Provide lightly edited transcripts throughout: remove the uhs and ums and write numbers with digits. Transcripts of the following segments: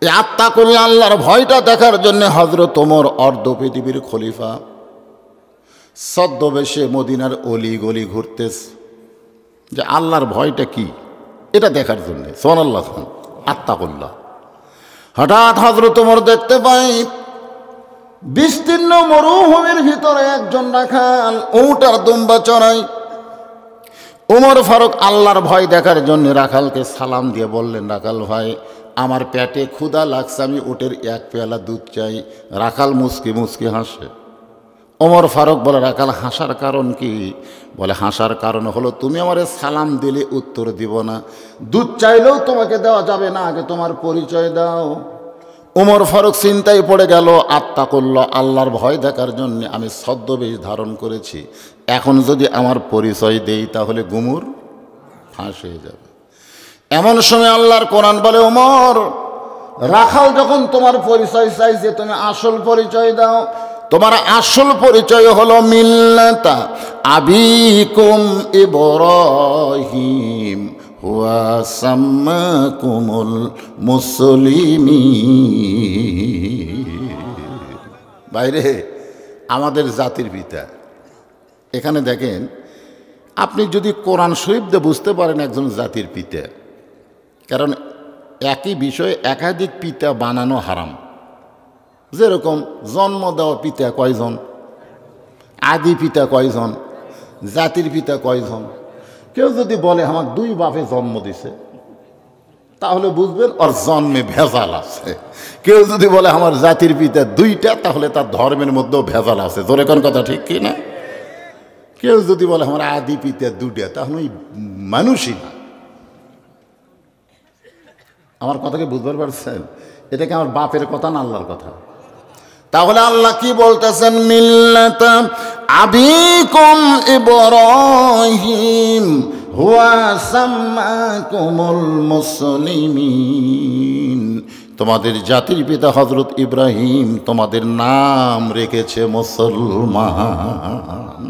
এই আত্তাকুল্লাহ আল্লাহর ভয়টা দেখার জন্য হযরত ওমর অর্ধ পৃথিবীর খলিফা ছদ্মবেশে মদিনার অলি গলি ঘুরতেছে যে আল্লাহর ভয়টা কি এটা দেখার জন্য। সুবহানাল্লাহ, আত্তাকুল্লাহ। হঠাৎ হযরত ওমর দেখতে পাই বিস্তীর্ণ মরুভূমির ভিতরে একজন রাখাল উট আর দুম্বা চড়াই। ওমর ফারুক আল্লাহর ভয় দেখার জন্য রাখালকে সালাম দিয়ে বললেন, রাখাল ভাই, আমার পেটে ক্ষুধা লাগছে, আমি উটের এক পেয়ালা দুধ চাই। রাখাল মুচকি মুচকি হাসে। ওমর ফারুক বলে, রাখাল হাসার কারণ কি? বলে, হাসার কারণ হলো তুমি আমারে সালাম দিলে উত্তর দিব না, দুধ চাইলেও তোমাকে দেওয়া যাবে না, আগে তোমার পরিচয় দাও। ওমর ফারুক চিন্তায় পড়ে গেল, আত্তাকুল্লাহ আল্লাহর ভয় দেখার জন্য আমি ছদ্মবেশ ধারণ করেছি, এখন যদি আমার পরিচয় দেই তাহলে গুমুর ফাঁস হয়ে যাবে। এমন সময় আল্লাহর কোরআন বলে, ওমর, রাখাল যখন তোমার পরিচয় চাইছে তুমি আসল পরিচয় দাও। তোমার আসল পরিচয় হলো মিল্লাতা আবিকুম ইব্রাহিম হুয়া সাম্মাকুমুল মুসলিমিন। বাইরে আমাদের জাতির পিতা। এখানে দেখেন, আপনি যদি কোরআন শরীফ দিয়ে বুঝতে পারেন একজন জাতির পিতা, কারণ একই বিষয়ে একাধিক পিতা বানানো হারাম। যেরকম জন্ম দেওয়া পিতা কয়জন, আদি পিতা কয়জন, জাতির পিতা কয়জন। কেউ যদি বলে আমার দুই বাপে জন্ম দিছে, তাহলে বুঝবেন ওর জন্মে ভেজাল আছে। কেউ যদি বলে আমার জাতির পিতা দুইটা, তাহলে তার ধর্মের মধ্যেও ভেজাল আছে। তোর এখন কথা ঠিক কি না? কেউ যদি বলে আমার আদি পিতা দুটা, তাহলে ওই মানুষই না। আমার কথাকে বুঝতে পারছেন? এটা কি আমার বাপের কথা না আল্লাহর কথা? তাহলে আল্লাহ কি বলতেছেন? মিল্লাতা আবিকুম ইব্রাহিম হুয়া সাম্মাকুমুল মুসলিমিন। তোমাদের জাতির পিতা হযরত ইব্রাহিম তোমাদের নাম রেখেছে মুসলমান।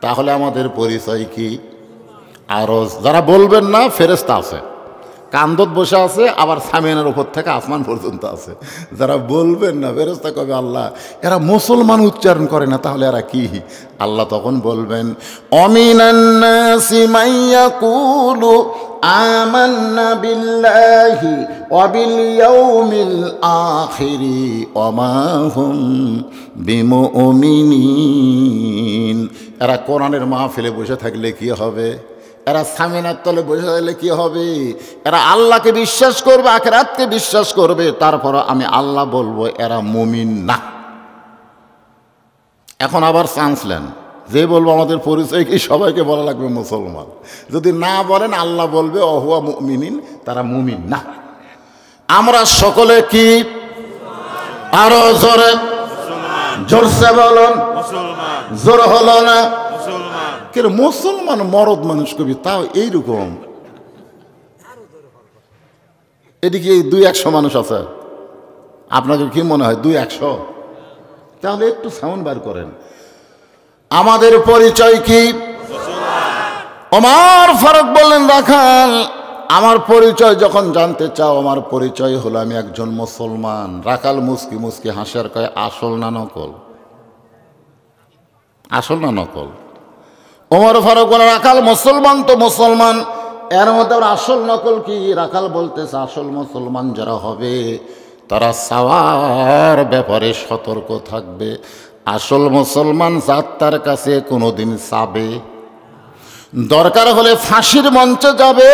তাহলে আমাদের পরিচয় কি? আরো যারা বলবেন না, ফেরেশতা আছে, কান্দত বসে আছে, আবার সামিয়ানের উপর থেকে আসমান পর্যন্ত আছে। যারা বলবেন না, ফেরেশতা কবে আল্লাহ এরা মুসলমান উচ্চারণ করে না, তাহলে এরা কি? আল্লাহ তখন বলবেন, অমিনান নাসি মাইয়াকুলু আমান্না বিল্লাহি ওয়া বিল ইয়াউমিল আখিরি ওয়া মা হুম বিমুমিনিন। এরা কোরআনের মাহফিলে বসে থাকলে কি হবে? এরা সামিনার তলে বসে থাকলে কি হবে? এরা আল্লাহকে বিশ্বাস করবে, আখিরাতকে বিশ্বাস করবে, তারপর আমি আল্লাহ বলবো এরা মুমিন না। এখন আবার চান্স নেন, যে বলবো আমাদের পরিচয় কি, সবাইকে বলা লাগবে মুসলমান। যদি না বলেন, আল্লাহ বলবে অহুয়া মুমিনিন, তারা মুমিন না। আমরা সকলে কি? আরো জোরে, জোরসে বলুন, জোর হলো না? মুসলমান মরদ মানুষ কবি, তাও এইরকম। এদিকে 200 মানুষ আছে, আপনাদের কি মনে হয় 200? তাহলে একটু সাউন্ড বার করেন। আমাদের পরিচয় কি? ওমর ফারুক বললেন, রাখাল আমার পরিচয় যখন জানতে চাও, আমার পরিচয় হলো আমি একজন মুসলমান। রাখাল মুস্কি মুস্কি হাসার কয়, আসল না নকল? আসল না নকল? ওমর ফারুক বলে, রাখাল মুসলমান তো মুসলমান, এর মধ্যে আসল নকল কি? রাখাল বলতেছে, আসল মুসলমান যারা হবে তারা চাওয়ার ব্যাপারে সতর্ক থাকবে। আসল মুসলমান যার কাছে কোনোদিন চাবে, দরকার হলে ফাঁসির মঞ্চে যাবে,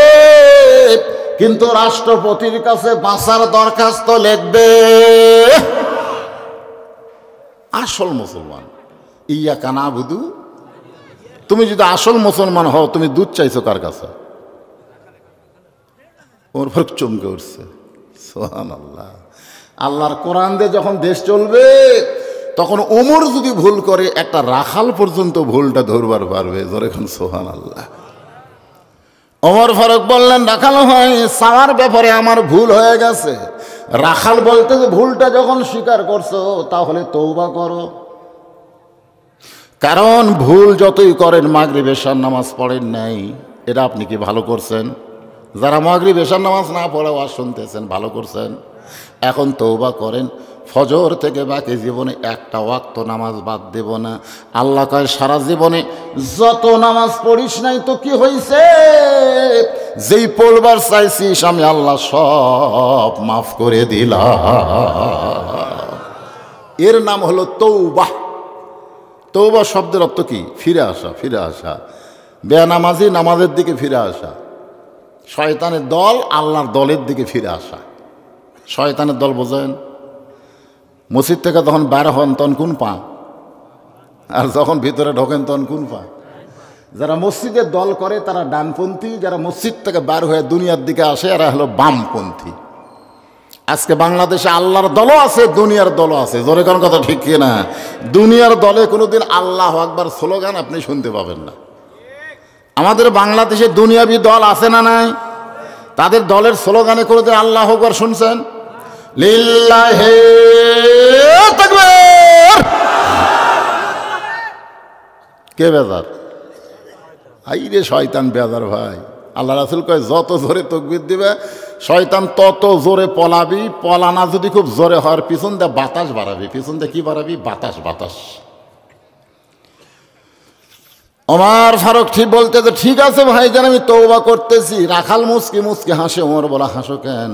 কিন্তু রাষ্ট্রপতির কাছে বাঁচার দরখাস্ত লিখবে। আসল মুসলমান। ইয়াকা নাবুদু। তুমি যদি আসল মুসলমান হও, তুমি দুধ চাইছো কার কাছে? ওর ফরক চমকে উঠছে। সুবহানাল্লাহ। আল্লাহর কোরআন দিয়ে যখন দেশ চলবে, তখন ওমর যদি ভুল করে, একটা রাখাল পর্যন্ত ভুলটা ধরবার পারবে। যখন সুবহানাল্লাহ। ওমর ফারুক বললেন, রাখাল ভাই, সাওয়ার ব্যাপারে আমার ভুল হয়ে গেছে। রাখাল বলতে যে ভুলটা যখন স্বীকার করছো, তাহলে তওবা করো। কারণ ভুল যতই করেন, মাগরিব এশার নামাজ পড়েন নাই, এটা আপনি কি ভালো করছেন? যারা মাগরিব এশার নামাজ না পড়ে ওয়াজ শুনতেছেন ভালো করছেন, এখন তওবা করেন, ফজর থেকে বাকি জীবনে একটা ওয়াক্ত নামাজ বাদ দেব না। আল্লাহ কয় সারা জীবনে যত নামাজ পড়িস নাই তো কি হয়েছে, যেই পড়বার চাইছিস আমি আল্লাহ সব মাফ করে দিলাম। এর নাম হলো তওবা। তওবা শব্দের অর্থ কি? ফিরে আসা, ফিরে আসা। বেনামাজি নামাজের দিকে ফিরে আসা, শয়তানের দল আল্লাহর দলের দিকে ফিরে আসা। শয়তানের দল বোঝেন? মসজিদ থেকে যখন বাইরে হন তখন কোন পা, আর যখন ভিতরে ঢোকেন তখন কোন পা। যারা মসজিদের দল করে তারা ডানপন্থী, যারা মসজিদ থেকে বার হয়ে দুনিয়ার দিকে আসে এরা হলো বামপন্থী। আজকে বাংলাদেশে আল্লাহর দলও আছে, দুনিয়ার দলও আছে। জোরে কোন কথা ঠিক কিনা? দুনিয়ার দলে কোনোদিন আল্লাহু আকবার স্লোগান আপনি শুনতে পাবেন না। আমাদের বাংলাদেশে দুনিয়াবি দল আছে না নাই? তাদের দলের স্লোগানে কোনোদিন আল্লাহু আকবার শুনছেন? লিল্লাহি তাকবীর। কে বেজার? আইরে শয়তান বেজার ভাই। আল্লাহ রাসূল কয় যত জোরে তাকবীর দিবে শয়তান তত জোরে পলাবি। পলানা যদি খুব জোরে হওয়ার পিছন দিয়ে বাতাস বাড়াবি। পিছন দিয়ে কি বাড়াবি? বাতাস, বাতাস। ওমর ফারুক ঠিক বলতে যে ঠিক আছে ভাইজান আমি তওবা করতেছি। রাখাল মুচকি মুচকি হাসে। ওমর বলা হাসো কেন?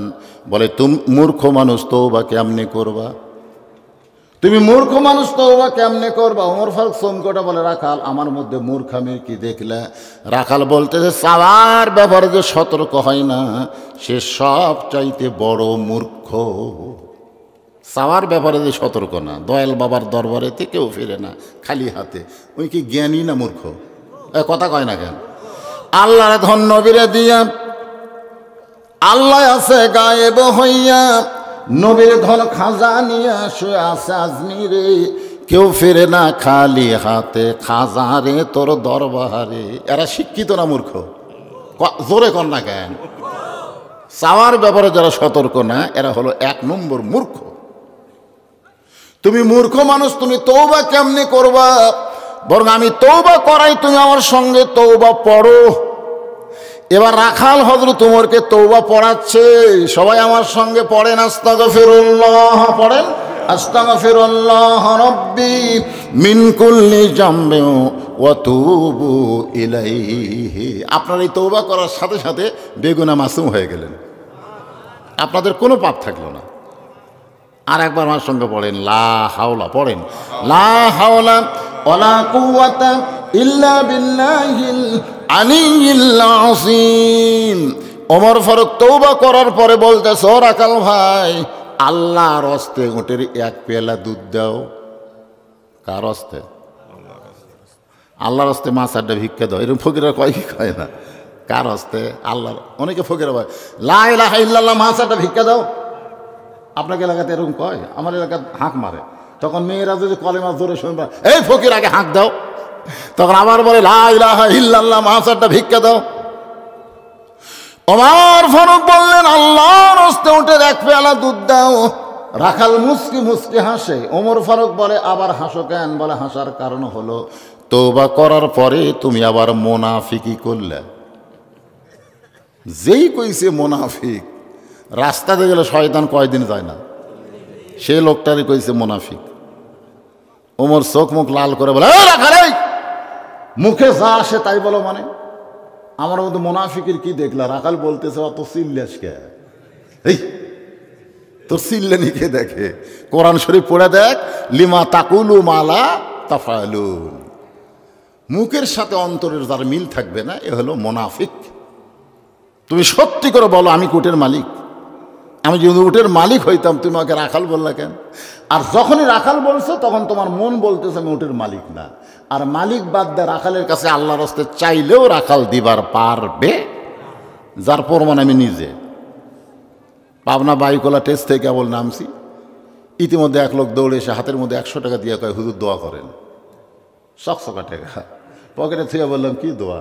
বলে তুমি মূর্খ মানুষ, তওবা কেমনে করবা? তুমি মূর্খ মানুষ, তওবা কেমনে করবা? ওমর ফারুক চমকটা বলে রাখাল আমার মধ্যে মূর্খামি কি দেখলে? রাখাল বলতেছে চাওয়ার ব্যাপারে যে সতর্ক হয় না সে সব চাইতে বড় মূর্খ। চাওয়ার ব্যাপারে যে সতর্ক না, দয়াল বাবার দরবারেতে কেউ ফিরে না খালি হাতে, ওই কি জ্ঞানী না মূর্খ? কথা কয় না কেন? আল্লাহর ধন নবীরে দিয়া, আল্লাহ আছে গায়েব হইয়া, নবীর ধন খাজা নিয়ে শুয়ে আছে আজমিরে, কেউ ফিরে না খালি হাতে, খাজা রে তোর দরবারে। এরা শিক্ষিত না মূর্খ? জোরে কর না কেন? চাওয়ার ব্যাপারে যারা সতর্ক না এরা হলো 1 নম্বর মূর্খ। তুমি মূর্খ মানুষ, তুমি তওবা কেমনে করবা? বরং আমি তওবা করাই, তুমি আমার সঙ্গে তওবা পড়ো। এবার রাখাল হযরত ওমরকে তওবা পড়াচ্ছে। সবাই আমার সঙ্গে পড়েন আস্তাগফিরুল্লাহ, পড়েন আস্তাগফিরুল্লাহ রাব্বি মিন কুল্লি জামবি ওয়া তুবু ইলাইহি। আপনারা এই তওবা করার সাথে সাথে বেগুনাহ মাসুম হয়ে গেলেন, আপনাদের কোনো পাপ থাকলো না। আর একবার আমার সঙ্গে পড়েন লা হাওলা, পড়েন লা হাওলা ওয়ালা কুওয়াতা ইল্লা বিল্লাহিল আলিয়্যিল আযীম। ওমর ফারুক তওবা করার পরে বলতেছে ও রাখাল ভাই, আল্লাহর হস্তে উটের 1 পেয়ালা দুধ দাও। কার হস্তে? আল্লাহর হস্তে মাছ আড্ডা ভিক্ষা দাও। এরকম ফকিরা কয় কি কয় না? কার হস্তে? আল্লাহর। অনেকে ফকিরা বলে লা ইলাহা ইল্লাল্লাহ মাছ আড্ডা ভিক্ষা দাও। আপনাকে এলাকাতে এরকম কয়? আমার এলাকায় হাঁক মারে। তখন মেয়েরা যদি কলেমা জোরে শুনবে, এই ফকির আগে হাঁক দাও, তখন আবার বলে লা ইলাহা ইল্লাল্লাহ মাছ আড্ডা ভিক্ষা দাও। ওমর ফারুক বললেন আল্লাহর হস্তে উটের 1 পেয়ালা দুধ দাও। রাখাল মুচকি মুচকি হাসে। ওমর ফারুক বলে আবার হাসো কেন? বলে হাসার কারণ হলো তওবা করার পরে তুমি আবার মুনাফিকি করলে। যেই কইছে মুনাফিক, রাস্তাতে গেলে শয়তান কয়দিন যায় না, সে লোকটারই কইছে মুনাফিক। ওমর চোখ মুখ লাল করে বলে রাখাল, মুখে যা আসে তাই বলো মানে? আমার মধ্যে মুনাফিকের কি দেখলা? রাখাল বলতেছে অত চিল্লাস কে? এই তোর চিল্লানি কে দেখে? কোরআন শরীফ পড়ে দেখ, লিমা তাকুলু মালা তাফালুন। মুখের সাথে অন্তরের যার মিল থাকবে না এ হলো মুনাফিক। তুমি সত্যি করে বলো আমি উটের মালিক। আমি যদি উটের মালিক হইতাম তুমি আমাকে রাখাল বললা কেন? আর যখনই রাখাল বলছো তখন তোমার মন বলতেছে আমি উটের মালিক না। আর মালিক বাদ দিয়ে রাখালের কাছে আল্লাহর হস্তে চাইলেও রাখাল দিবার পারবে, যার প্রমাণ আমি নিজে। পাবনা বাইকোলা টেস্ট থেকে কেবল নামছি, ইতিমধ্যে 1 লোক দৌড়ে এসে হাতের মধ্যে 100 টাকা দিয়ে কয় হুজুর দোয়া করেন। সকসকা টাকা পকেটে থেকে বললাম কি দোয়া?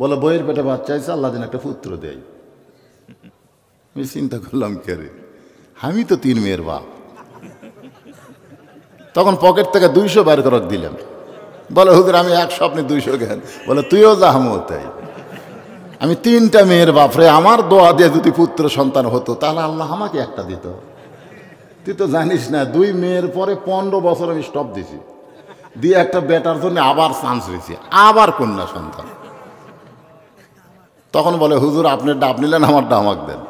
বলে বইয়ের পেটে বাচ্চা আছে, আল্লাহ যেন একটা পুত্র দেয়। আমি চিন্তা করলাম কে রে, আমি তো 3 মেয়ের বাপ। তখন পকেট থেকে 200 বের করে দিলাম। বলে হুজুর আমি 100 আপনি 200 জ্ঞান। বলে তুইও যা আমিও তাই। আমি 3টা মেয়ের বাপরে, আমার দোয়া দিয়ে যদি পুত্র সন্তান হতো তাহলে আল্লাহ আমাকে একটা দিত। তুই তো জানিস না, 2 মেয়ের পরে 15 বছর আমি স্টপ দিছি, দিয়ে একটা বেটার জন্য আবার চান্স হয়েছে, আবার কন্যা সন্তান। তখন বলে হুজুর আপনার ডাব নিলেন, আমার ডাব আমাকে দেন।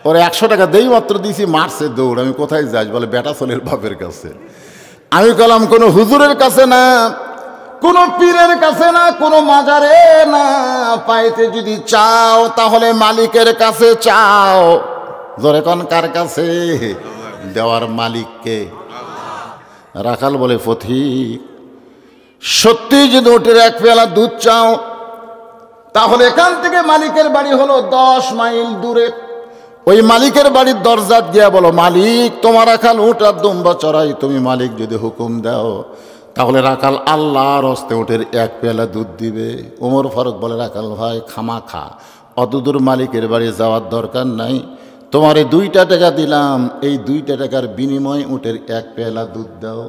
ওরে 100 টাকা দেই মাত্র দিয়েছি, মারছে দৌড়। আমি কোথায় যাই? বলে বেটা ছেলের বাপের কাছে। আমি বললাম কোনো হুজুরের কাছে না, কোনো পীরের কাছে না, কোনো মাজারে না, পাইতে যদি চাও তাহলে মালিকের কাছে চাও। জোরে কোন কার কাছে? দেওয়ার মালিককে। রাখাল বলে পথিক সত্যি যদি ওটের 1 পেয়ালা দুধ চাও তাহলে এখান থেকে মালিকের বাড়ি হলো 10 মাইল দূরে। ওই মালিকের বাড়ির দরজা গিয়া বলো, মালিক তোমার রাখাল উট আর দুম্বা চড়াই, তুমি মালিক যদি হুকুম দাও তাহলে রাখাল আল্লাহর হস্তে উটের 1 পেয়ালা দুধ দিবে। ওমর ফারুক বলে, রাখাল ভাই খামাখা অতদূর মালিকের বাড়ি যাওয়ার দরকার নাই, তোমারে 2টা টাকা দিলাম, এই 2টা টাকার বিনিময়ে উটের 1 পেয়ালা দুধ দাও।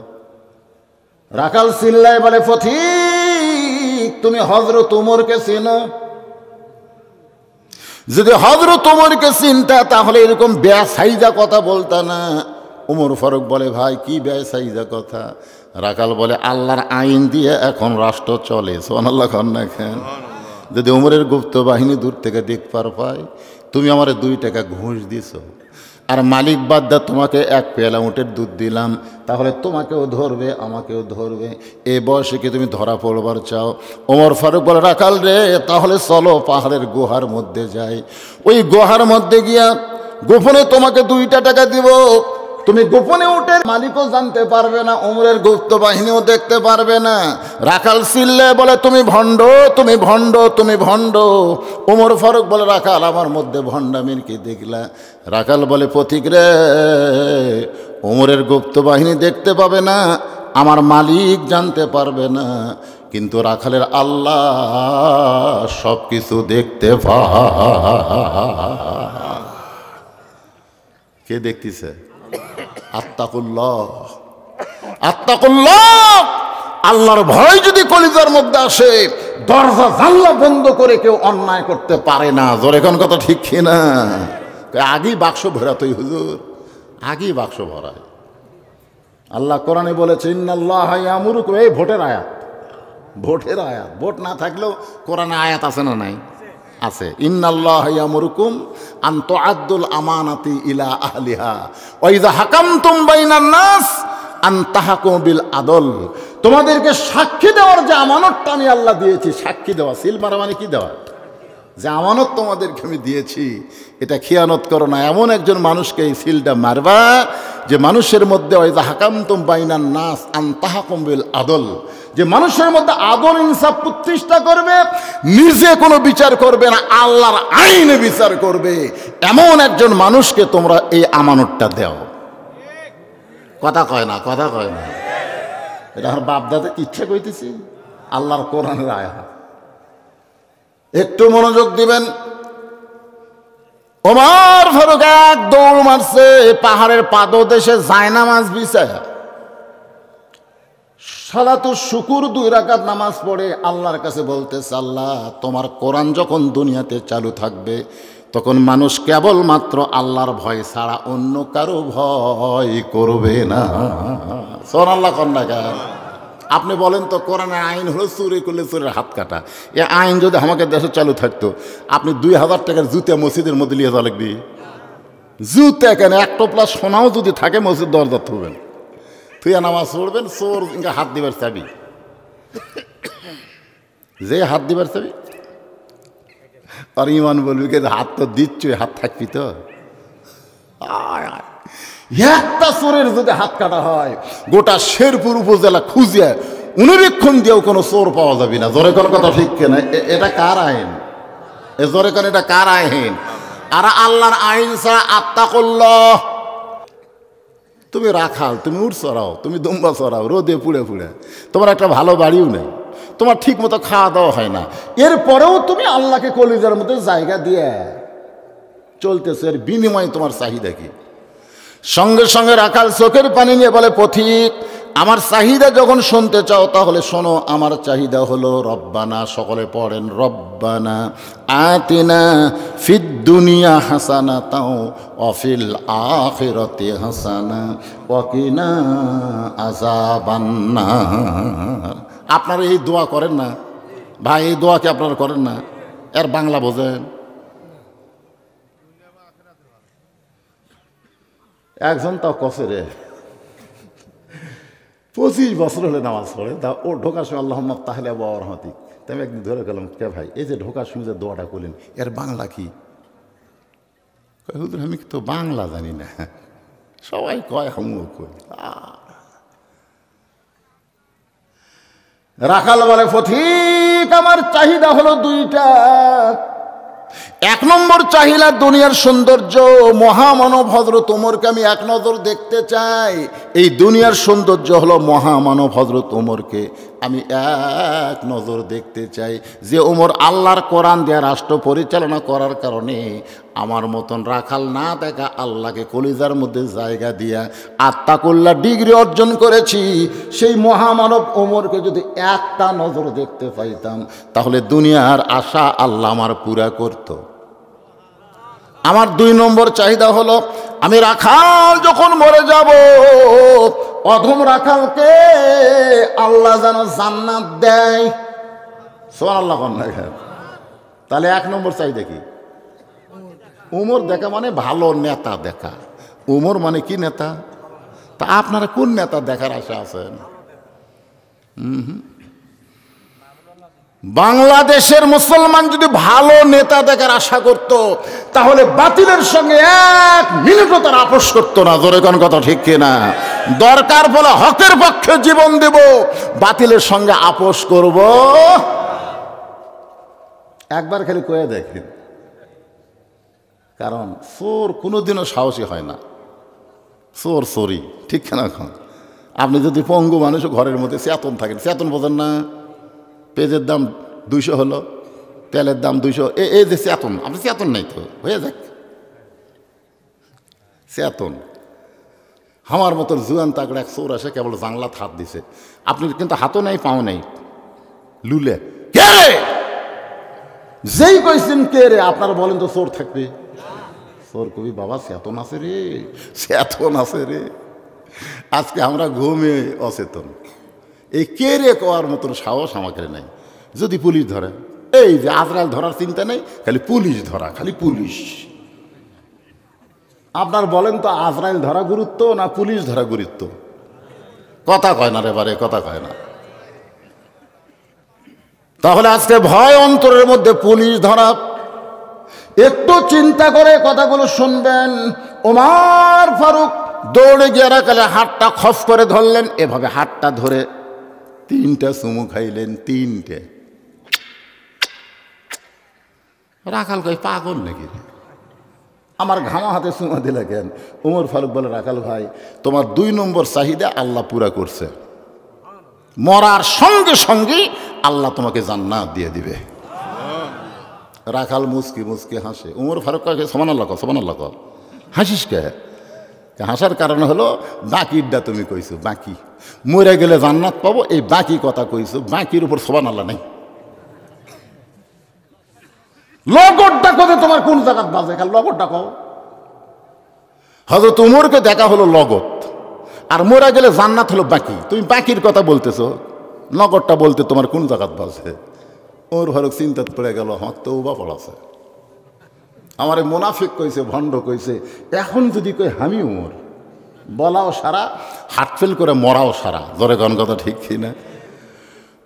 রাখাল চিল্লায় বলে, পথিক তুমি হযরত উমরকে চেনো? যদি হযরত উমরকে চিনতা তাহলে এরকম বেসাইজা কথা বলতা না। উমর ফারুক বলে, ভাই কি বেসাইজা কথা? রাখাল বলে, আল্লাহর আইন দিয়ে এখন রাষ্ট্র চলে। সুবহানাল্লাহ খান না খান? যদি উমরের গুপ্ত বাহিনী দূর থেকে দেখবার পায় তুমি আমার 2 টাকা ঘুষ দিছো, আর মালিক বাদ দা তোমাকে 1 পেয়ালা উটের দুধ দিলাম, তাহলে তোমাকেও ধরবে আমাকেও ধরবে। এ বয়সে কি তুমি ধরা পড়বার চাও? ওমর ফারুক বলে, রাখাল রে তাহলে চলো পাহাড়ের গুহার মধ্যে যাই, ওই গুহার মধ্যে গিয়া গোপনে তোমাকে 2টা টাকা দিব, তুমি গোপনে উটের মালিকও জানতে পারবে না, ওমরের গুপ্ত বাহিনীও দেখতে পারবে না। রাখাল চিল্লে বলে, তুমি ভণ্ড, তুমি ভণ্ড, তুমি ভণ্ড। ওমর ফারুক বলে, রাখাল আমার মধ্যে ভণ্ডামির কি দেখলা? রাখাল বলে, পথিক রে ওমরের গুপ্ত বাহিনী দেখতে পাবে না, আমার মালিক জানতে পারবে না, কিন্তু রাখালের আল্লাহ সব কিছু দেখতে কে দেখতেছে? আত্তাকুল্লাহ, আত্তাকুল্লাহ। আল্লাহর ভয় যদি কলিজার মধ্যে আসে, দরজা জানলা বন্ধ করে কেউ অন্যায় করতে পারে না। জোরে কোন কথা ঠিক কিনা? আগেই বাক্স ভরাতই হুজুর, আগেই বাক্স ভরায়। আল্লাহ কোরআনে বলেছে, ইন্নাল্লাহ ইয়ামুরুকুম, এই ভোটের আয়াত, ভোটের আয়াত। ভোট না থাকলেও কোরআনে আয়াত আছে না নাই? আছে। ইন্নাল্লাহ ইয়ামুরুকুম আন তুআদ্দুল আমানাতি ইলা আহলিহা ওয়া ইযা হাকামতুম বাইনান নাস আন তাহকুমু বিল আদল। তোমাদেরকে সাক্ষী দেওয়ার যে আমানতটা আমি আল্লাহ দিয়েছি, সাক্ষী দেওয়া, সিল মারা মানে কি দেওয়া? যে আমানত তোমাদেরকে আমি দিয়েছি এটা খেয়ানত করো না। এমন একজন মানুষকে এই সিলটা মারবা যে মানুষের মধ্যে ওয়া ইযা হাকামতুম বাইনান নাস আন তাহকুমু বিল আদল, যে মানুষের মধ্যে আদল ইনসাফ প্রতিষ্ঠা করবে, নিজে কোনো বিচার করবে না, আল্লাহর আইনে বিচার করবে, এমন একজন মানুষকে তোমরা এই আমানতটা দাও। কথা কয় না, কথা কয় না। এটা আমার বাপদাদা ইচ্ছা কইতেছি, আল্লাহর কোরআনের আয়াত। একটু মনোযোগ দিবেন। ওমর ফারুক 1 দৌড় মারছে পাহাড়ের পাদদেশে জায়নামাজ বিছায়া, সালাতুল শুকুর 2 রাকাত নামাজ পড়ে আল্লাহর কাছে বলতেছে, আল্লাহ তোমার কোরআন যখন দুনিয়াতে চালু থাকবে তখন মানুষ কেবলমাত্র আল্লাহর ভয় ছাড়া অন্য কারো ভয় করবে না। সুবহানাল্লাহ কন্যা। আপনি বলেন তো, কোরআনের আইন হলো চুরি করলে চোরের হাত কাটা। এ আইন যদি আমাকে দেশে চালু থাকতো, আপনি 2000 টাকার জুতা মসজিদের মধ্যে নিয়ে যাওয়া লাগবে। জুতা কেন, 1 টোপলা সোনাও যদি থাকে মসজিদ দরজা থুবেন, তুইয়া নামাজ পড়বেন, চোর হাত দিবার চাবি, যে হাত দিবার চাবি আর ইমান বলবি কে হাত তো দিচ্ছ, হাত থাকবি তো। একটা চোরের যদি হাত কাটা হয় গোটা শেরপুর উপজেলা খুঁজে অনুরীক্ষণ দিয়েও কোনো চোর পাওয়া যাবে না। জোরে কোন কথা ঠিক কেনা? এটা কার আইন? এ জোরে কোন এটা কার আইন? আর আল্লাহর আইন ছাড়া আত্তাকুল্লাহ। তুমি রাখাল, তুমি উট চড়াও, তুমি দুম্বা চড়াও, রোদে পুড়ে পুড়ে, তোমার একটা ভালো বাড়িও নেই, তোমার ঠিক মতো খাওয়া দাওয়া হয় না, এরপরেও তুমি আল্লাহকে কলিজার মধ্যে জায়গা দিয়ে চলতেছে, এর বিনিময়ে তোমার চাহিদা কি? সঙ্গে সঙ্গে রাখাল চোখের পানি নিয়ে বলে, পথিক আমার চাহিদা যখন শুনতে চাও তাহলে শোনো, আমার চাহিদা হলো রব্বানা, সকলে পড়েন, রব্বানা আতিনা ফিদ দুনিয়া হাসানাতাও ওয়া ফিল আখিরাতি হাসানা ওয়া কিনা আযাবান্নার। আপনারা এই দোয়া করেন না ভাই? এই দোয়া কি আপনারা করেন না? এর বাংলা বোঝেন? একজন তাও কসে রে 25 বছর হলে নামাজ পড়ে, তা ও ঢোকার সময় আল্লাহুম্মা তাহলে আবু রহমাতিক। তাই আমি একদিন ধরে গেলাম, কে ভাই এই যে ঢোকার সময় যে দোয়াটা করলেন এর বাংলা কি? হুজুর আমি তো বাংলা জানি না। সবাই কয় আমিও কই। রাখাল বলে পথিক আমার চাহিদা হলো দুইটা। এক নম্বর চাহিদা দুনিয়ার সৌন্দর্য, মহামানব হযরত ওমরকে আমি এক নজর দেখতে চাই। এই দুনিয়ার সৌন্দর্য হলো মহামানব হযরত ওমরকে আমি এক নজর দেখতে চাই, যে ওমর আল্লাহর কোরআন দিয়ে রাষ্ট্র পরিচালনা করার কারণে আমার মতন রাখাল না দেখা আল্লাহকে কলিজার মধ্যে জায়গা দিয়া আত্মাকুল্লাহ ডিগ্রি অর্জন করেছি। সেই মহামানব ওমরকে যদি একটা নজর দেখতে পাইতাম তাহলে দুনিয়ার আশা আল্লাহ আমার পুরা করত। আমার 2 নম্বর চাহিদা হলো আমি রাখাল যখন মরে যাব, অধম রাখালকে আল্লাহ যেন জান্নাত দেয়। সুবহানাল্লাহ। তাহলে 1 নম্বর চাহিদা কি? ওমর দেখা মানে ভালো নেতা দেখা। ওমর মানে কি নেতা? তা আপনারা কোন নেতা দেখার আশা আছেন? বাংলাদেশের মুসলমান যদি ভালো নেতা দেখার আশা করত তাহলে বাতিলের সঙ্গে 1 মিনিটও তার আপোষ করতো না। জোরে কোন কথা ঠিক কিনা? দরকার বলে হকের পক্ষে জীবন দেব, বাতিলের সঙ্গে আপোষ করব। একবার খালি কয়ে দেখেন, কারণ চোর কোনোদিনও সাহসী হয় না। চোর চোরই, ঠিক কিনা? এখন আপনি যদি পঙ্গু মানুষ ঘরের মধ্যে চেতন থাকেন, চেতন বোঝেন না? পেঁয়াজের দাম 200 হলো, তেলের দাম 200, এই যে চেতন, আপনি চেতন নাই তো হয়ে যাক চেতন। আমার মতন জুয়ান তাগড়া এক চোর আসে, কেবল জাংলাত হাত দিছে, আপনি কিন্তু হাতও নাই পাও নাই, লুলে কে রে? যেই কইছেন কে রে, আপনারা বলেন তো চোর থাকবে? চোর কবি বাবা চেতন আছে রে, চেতন আছে রে। আজকে আমরা ঘুমে অচেতন। এই কে রে কোয়ার মতন সাহস আমাকে নাই। যদি পুলিশ ধরে, এই যে আজরাইল ধরার চিন্তা নেই, খালি পুলিশ ধরা, খালি পুলিশ। আপনার বলেন তো আজরাইল ধরা গুরুত্ব না পুলিশ ধরা গুরুত্ব? কথা কয় না রে বারে, কথা কয় না। তাহলে আজকে ভয় অন্তরের মধ্যে পুলিশ ধরা। একটু চিন্তা করে কথাগুলো শুনবেন। ওমর ফারুক দৌড়ে গিয়ে রাখালে হাতটা খস করে ধরলেন, এভাবে হাতটা ধরে 3টা চুমু খাইলেন, 3টে। রাখাল কই পাগল নাকি? আমার ঘামা হাতে চুমা দিলে কেন? ওমর ফারুক বলে, রাখাল ভাই তোমার 2 নম্বর চাহিদা আল্লাহ পুরা করছে, মরার সঙ্গে সঙ্গে আল্লাহ তোমাকে জান্নাত দিয়ে দিবে। রাখাল মুসকি মুসকি হাসে। ওমর ফারুক কয় সুবহানাল্লাহ, সুবহানাল্লাহ। হাসিস কে? হাসার কারণ হলো বাকিরটা তুমি কইছো, বাকি মরে গেলে জান্নাত পাবো, এই বাকি কথা কইছো, বাকির উপর সুবহানাল্লাহ নাই। লগরটা কথা তোমার কোন জায়গাত বাজে? খালি লগরটা কও। হযরত ওমরকে দেখা হলো লগত, আর মরে গেলে জান্নাত হলো বাকি। তুমি বাকির কথা বলতেছো, লগরটা বলতে তোমার কোন জায়গাত বাজে? ওর ফারুক চিন্তাত পড়ে গেল, আমার তওবা পড়াছে, আমার মুনাফিক কইছে, ভণ্ড কইছে। এখন যদি কই আমি ওমর, বলাও সারা, হাট ফেল করে মরাও সারা। জোরে কোন কথা ঠিক কিনা?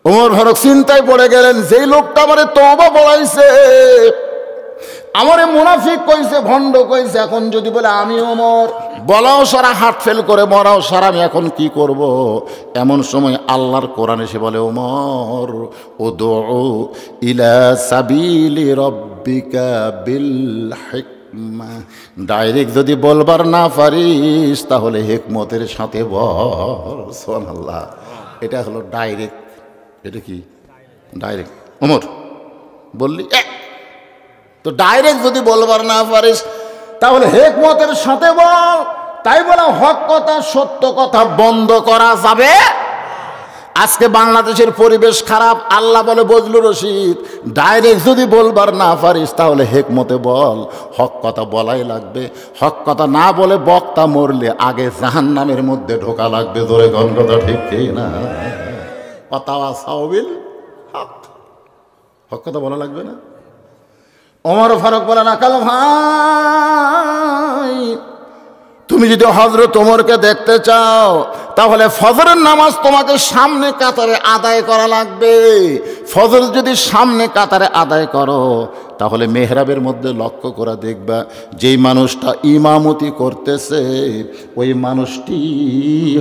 ওমর ফারুক চিন্তায় পড়ে গেলেন, যেই লোকটা আমারে তওবা পড়াইছে, আমারে মুনাফিক কইছে, ভণ্ড কইছে, এখন যদি বলে আমি ওমর, বলাও সারা, হাট ফেল করে মরাও সারা, আমি এখন কি করব? এমন সময় আল্লাহর কোরআন এসে বলে, ওমর উদউ ইলা সাবিলি রাব্বিকা বিল হিকমা। ডাইরেক্ট যদি বলবার না পারিস তাহলে হিকমতের সাথে বল। সুবহানাল্লাহ। এটা হলো ডাইরেক্ট। এটা কি ডাইরেক্ট? ওমর বললি তো ডাইরেক্ট যদি বলবার না পারিস তাহলে হিকমতের সাথে বল, তাই বলে হক কথা সত্য কথা বন্ধ করা যাবে। আজকে বাংলাদেশের পরিবেশ খারাপ, আল্লাহ বলে বজলুর রশিদ ডাইরেক্ট যদি বলবার না পারিস তাহলে হেকমতে বল, হক কথা বলাই লাগবে। হক কথা না বলে বক্তা মরলে আগে জাহান্নামের মধ্যে ঢোকা লাগবে। ধরে কোন কথা ঠিক না? হক কথা বলা লাগবে না? ওমর ফারুক বলে না কাল ভাই, তুমি যদি হযরত ওমরকে দেখতে চাও তাহলে ফজরের নামাজ তোমাকে সামনে কাতারে আদায় করা লাগবে। ফজর যদি সামনে কাতারে আদায় করো তাহলে মেহরাবের মধ্যে লক্ষ্য করে দেখবা যেই মানুষটা ইমামতি করতেছে ওই মানুষটি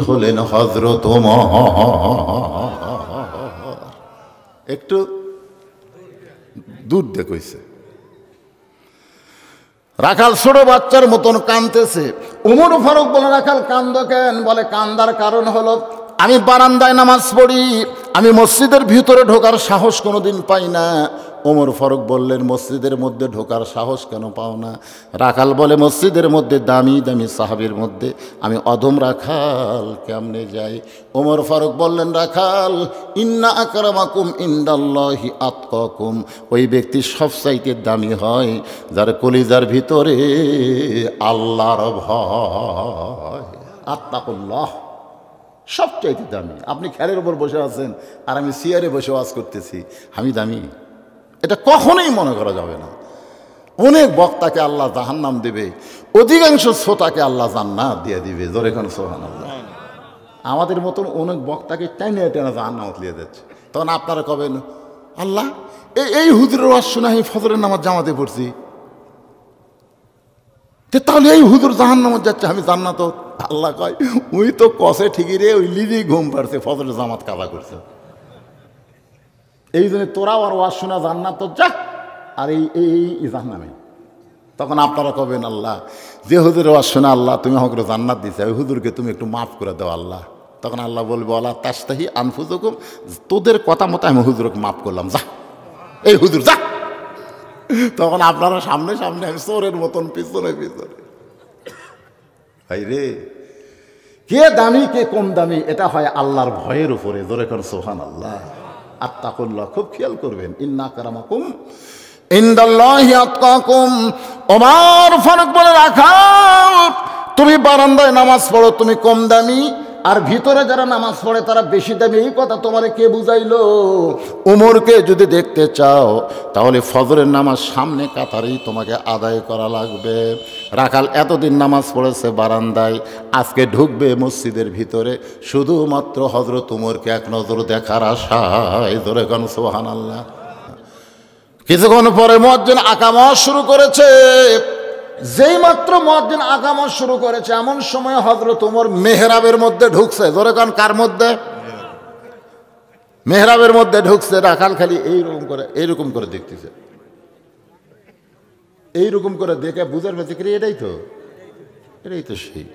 হলেন হযরত ওমর। একটু দূর দেখইছে, রাখাল ছোট বাচ্চার মতন কাঁদতেছে। ওমর ফারুক বলে রাখাল কান্দো কেন? বলে কান্দার কারণ হলো আমি বারান্দায় নামাজ পড়ি, আমি মসজিদের ভিতরে ঢোকার সাহস কোনোদিন পাই না। ওমর ফারুক বললেন মসজিদের মধ্যে ঢোকার সাহস কেন পাও না? রাখাল বলে মসজিদের মধ্যে দামি দামি সাহাবীর মধ্যে আমি অধম রাখাল কেমনে যাই? ওমর ফারুক বললেন রাখাল, ইন্না আকরামাকুম ইনদাল্লাহি আতকাকুম, ওই ব্যক্তি সবচাইতে দামি হয় যার কলিজার ভিতরে আল্লাহর ভয়। আত্তাকুল্লাহ সবচাইতে দামি। আপনি খেরের উপর বসে আছেন আর আমি চেয়ারে বসে ওয়াজ করতেছি, আমি দামি? এটা কখনোই মনে করা যাবে না। অনেক বক্তাকে আল্লাহ জাহান্নাম দেবে, অধিকাংশ শ্রোতাকে আল্লাহ জান্নাত দিয়ে দিবে। জোরে কোন সুবহানাল্লাহ। আমাদের মতন অনেক বক্তাকে টেনে টেনে জাহান্নামত দিয়ে দিচ্ছে। তখন আপনারা কবেন আল্লাহ এই হুজুরের ওয়াজ শুনে আমি ফজরের নামাজ জামাতে পড়ছি, তাহলে এই হুজুর জাহান্নামত যাচ্ছে, আমি জান্নাত? আল্লাহ কয় ওই তো কষে ঠিকই রে, ওই লিজেই ঘুম পাড়ছে, ফজরের জামাত কাজা করছে। এই জন্য তোরা আর ওয়াজ শোনা জান্নাত যা, আর এই জাহান্নামে। তখন আপনারা কবেন আল্লাহ যে হুজুরের ওয়াজ শোনা আল্লাহ তুমি আমাকে জান্নাত দিছে, ওই হুজুরকে তুমি একটু মাফ করে দাও আল্লাহ। তখন আল্লাহ বলবে আল্লাহ তাস্তাহি আনফুসুকুম, তোদের কথা মতো আমি হুজুরকে মাফ করলাম, যা এই হুজুর যা। তখন আপনারা সামনে সামনে, আমি চোরের মতন পিছনে পিছনে। ভাই রে, কে দামি কে কম দামি এটা হয় আল্লাহর ভয়ের উপরে। জোরে কর সুবহানাল্লাহ। আত্তাকুল্লাহ, খুব খেয়াল করবেন। ইন্না আকরামাকুম ইনদাল্লাহি আতকাকুম। ওমর ফারুক বলে রাখাল তুমি বারান্দায় নামাজ পড়ো তুমি কম দামি, আর ভিতরে যারা নামাজ পড়ে তারা বেশি দামি। এই কথা তোমারে কে বুঝাইলো? ওমরকে যদি দেখতে চাও তাহলে ফজরের নামাজ সামনে কাতারেই তোমাকে আদায় করা লাগবে। রাখাল এতদিন নামাজ পড়েছে বারান্দায়, আজকে ঢুকবে মসজিদের ভিতরে শুধুমাত্র হযরত ওমরকে এক নজর দেখার আশায়। ধরে কোন সুবহানাল্লাহ। কিছুক্ষণ পরে মুয়াজ্জিন আকামত শুরু করেছে। যেই মাত্র মুয়াজ্জিন আকামত শুরু করেছে এমন সময় হযরত ওমর মেহরাবের মধ্যে ঢুকছে। ধরে কোন কার মধ্যে? মেহরাবের মধ্যে ঢুকছে। রাখাল খালি এইরকম করে দেখতেছে, এইরকম করে দেখে বুঝার পেয়েছে এটাই তো সেই।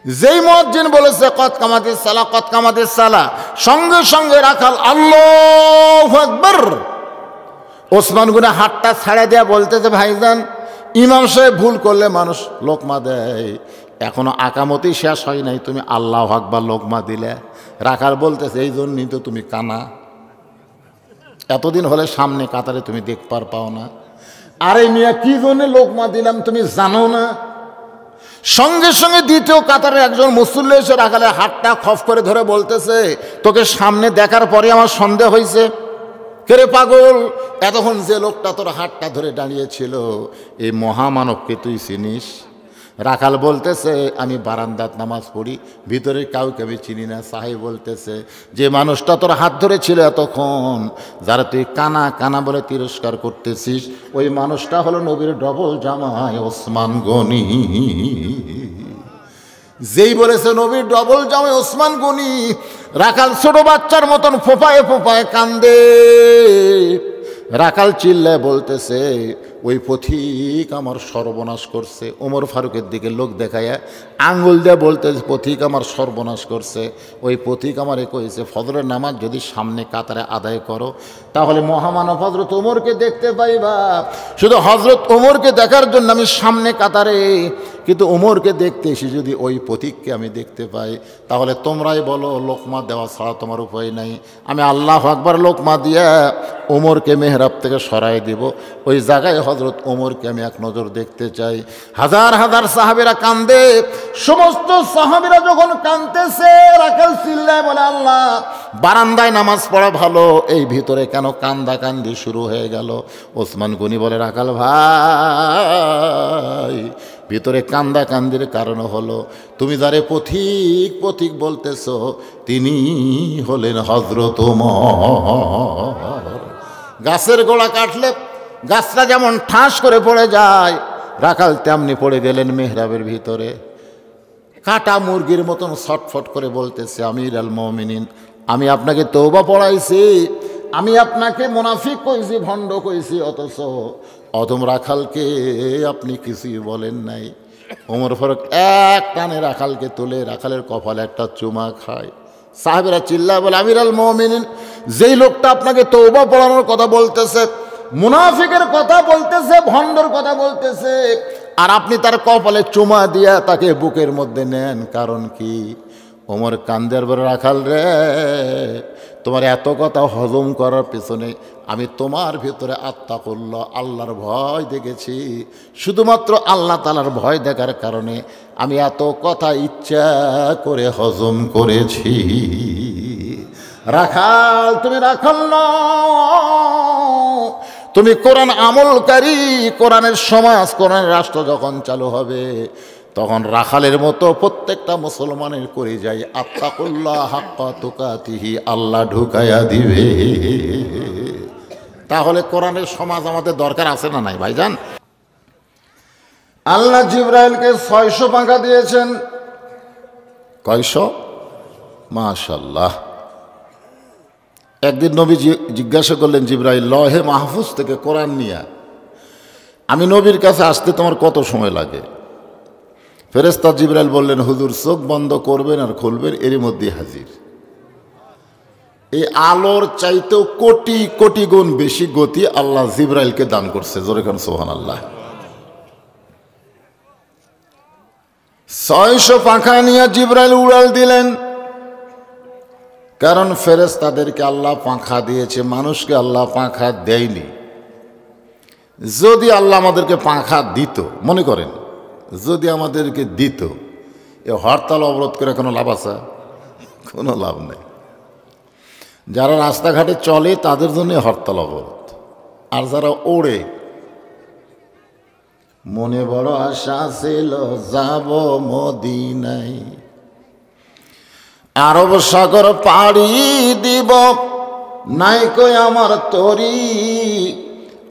যেই মুয়াজ্জিন বলেছে কদ কামাতিস সালাহ কদ কামাতিস সালাহ, সঙ্গে সঙ্গে রাখাল আল্লাহু আকবার। ওসমান গনি হাতটা ছাড়া দেয়া বলতেছে ভাইজান ইমাম সাহেব ভুল করলে মানুষ লোকমা দেয়, এখনো আকামতই শেষ হয় নাই, তুমি আল্লাহু আকবার লোকমা দিলে। রাখাল বলতেছে এই জন্যই তো তুমি কানা, এতদিন হলে সামনে কাতারে তুমি দেখবার পাও না। আরে মিয়া কি জন্য লোকমা দিলাম তুমি জানো না? সঙ্গে সঙ্গে দ্বিতীয় কাতারে একজন মুসল্লি এসে রাখালের হাতটা খফ করে ধরে বলতেছে তোকে সামনে দেখার পরে আমার সন্দেহ হয়েছে। কেরে পাগল, এতক্ষণ যে লোকটা তোর হাতটা ধরে দাঁড়িয়েছিল এই মহামানবকে তুই চিনিস? রাখাল বলতেছে আমি বারান্দাত নামাজ পড়ি, ভিতরে কাউকে আমি চিনি না। সাহেব বলতেছে যে মানুষটা তোর হাত ধরেছিল এতক্ষণ, যারা তুই কানা কানা বলে তিরস্কার করতেছিস, ওই মানুষটা হলো নবীর ডবল জামাই ওসমান গনি। যেই বলেছে নবীর ডবল জামাই ওসমান গনি, রাখাল ছোট বাচ্চার মতন ফোপায়ে ফোপায়ে কান্দে। রাখাল চিল্লায় বলতেছে ওই পথিক আমার সর্বনাশ করছে। ওমর ফারুকের দিকে লোক দেখাইয়া আঙ্গুল দিয়ে বলতে, পথিক আমার সর্বনাশ করছে। ওই পথিক আমারে কইছে, ফজরের নামাজ যদি সামনে কাতারে আদায় করো তাহলে মহামানব হজরত ওমরকে দেখতে পাইবা। শুধু হজরত ওমরকে দেখার জন্য আমি সামনে কাতারে, কিন্তু ওমরকে দেখতে এসে যদি ওই পথিককে আমি দেখতে পাই তাহলে তোমরাই বলো লোকমা দেওয়া ছাড়া তোমার উপায় নাই। আমি আল্লাহু আকবার লোকমা দিয়া ওমরকে মেহরাব থেকে সরাই দিব। ওই জায়গায় হজরত ওমরকে আমি এক নজর দেখতে চাই। হাজার হাজার সাহাবীরা কান্দে। সমস্ত সাহাবীরা যখন কাঁদতেছে, রাখাল চিল্লায় বলে, আল্লাহ, বারান্দায় নামাজ পড়া ভালো, এই ভিতরে কেন কান্দাকান্দি শুরু হয়ে গেল? ওসমান গনি বলে, রাখাল ভাই, ভিতরে কান্দাকান্দির কারণ হলো তুমি যারে পথিক পথিক বলতেছ তিনি হলেন হজরত ওমর। গাছের গোড়া কাটলে গাছটা যেমন ঠাস করে পড়ে যায়, রাখাল তেমনি পড়ে গেলেন মেহরাবের ভিতরে। কাটা মুরগির মতন ছটফট করে বলতেছে, আমির আল মুমিনিন, আমি আপনাকে তওবা পড়াইছি, আমি আপনাকে মুনাফিক কইছি, ভণ্ড কইছি, অথচ অদম রাখালকে আপনি কিছুই বলেন নাই। ওমর ফারুক এক টানে রাখালকে তুলে রাখালের কপালে একটা চুমা খায়। সাহাবীরা চিল্লায় বলে, আমির আল মুমিনিন, যেই লোকটা আপনাকে তওবা পড়ানোর কথা বলতেছে, মুনাফিকের কথা বলতেছে, ভণ্ডর কথা বলতেছে, আর আপনি তার কপালে চুমা দিয়া তাকে বুকের মধ্যে নেন, কারণ কি? ওমর কান্দের বলে, রাখাল রে, তোমার এত কথা হজম করার পেছনে আমি তোমার ভিতরে আত্তাকুল্লাহ, আল্লাহর ভয় দেখেছি। শুধুমাত্র আল্লাহ তাআলার ভয় দেখার কারণে আমি এত কথা ইচ্ছা করে হজম করেছি। রাখাল, তুমি রাখাল নও, তুমি কোরআন আমলকারী। কোরআনের সমাজ, কোরআনের রাষ্ট্র যখন চালু হবে তখন রাখালের মতো প্রত্যেকটা মুসলমানের করে যায় আত্তাকুল্লাহ হাক্কা তুকাতিহি, আল্লাহ ঢুকাইয়া দিবে। তাহলে কোরআনের সমাজ আমাদের দরকার আছে না নাই ভাইজান? আল্লাহ জিবরাইলকে 600 পাখা দিয়েছেন। কয়শো? মাশাআল্লাহ। একদিন নবী জিজ্ঞাসা করলেন, জিবরাইল, লহে মাহফুজ থেকে কোরআন নিয়ে আমি নবীর কাছে আসতে তোমার কত সময় লাগে? ফেরেশতা জিবরাইল বললেন, হুজুর, চোখ বন্ধ করবেন আর খুলবেন, এরই মধ্যে হাজির। এই আলোর চাইতেও কোটি কোটি গুণ বেশি গতি আল্লাহ জিবরাইলকে দান করছে। জোরে কান সুবহানাল্লাহ। 600 পাখা নিয়ে জিবরাইল উড়াল দিলেন। কারণ ফেরেশতাদেরকে আল্লাহ পাখা দিয়েছে, মানুষকে আল্লাহ পাখা দেয়নি। যদি আল্লাহ আমাদেরকে পাখা দিত, মনে করেন যদি আমাদেরকে দিত, এ হরতাল অবরোধ করে কোনো লাভ আছে? কোনো লাভ নেই। যারা রাস্তাঘাটে চলে তাদের জন্য হরতাল অবরোধ, আর যারা ওড়ে, মনে বড় আশা ছিল যাব মদিনায়, আরব সাগর পাড়ি দিব, নাই কই আমার তরি,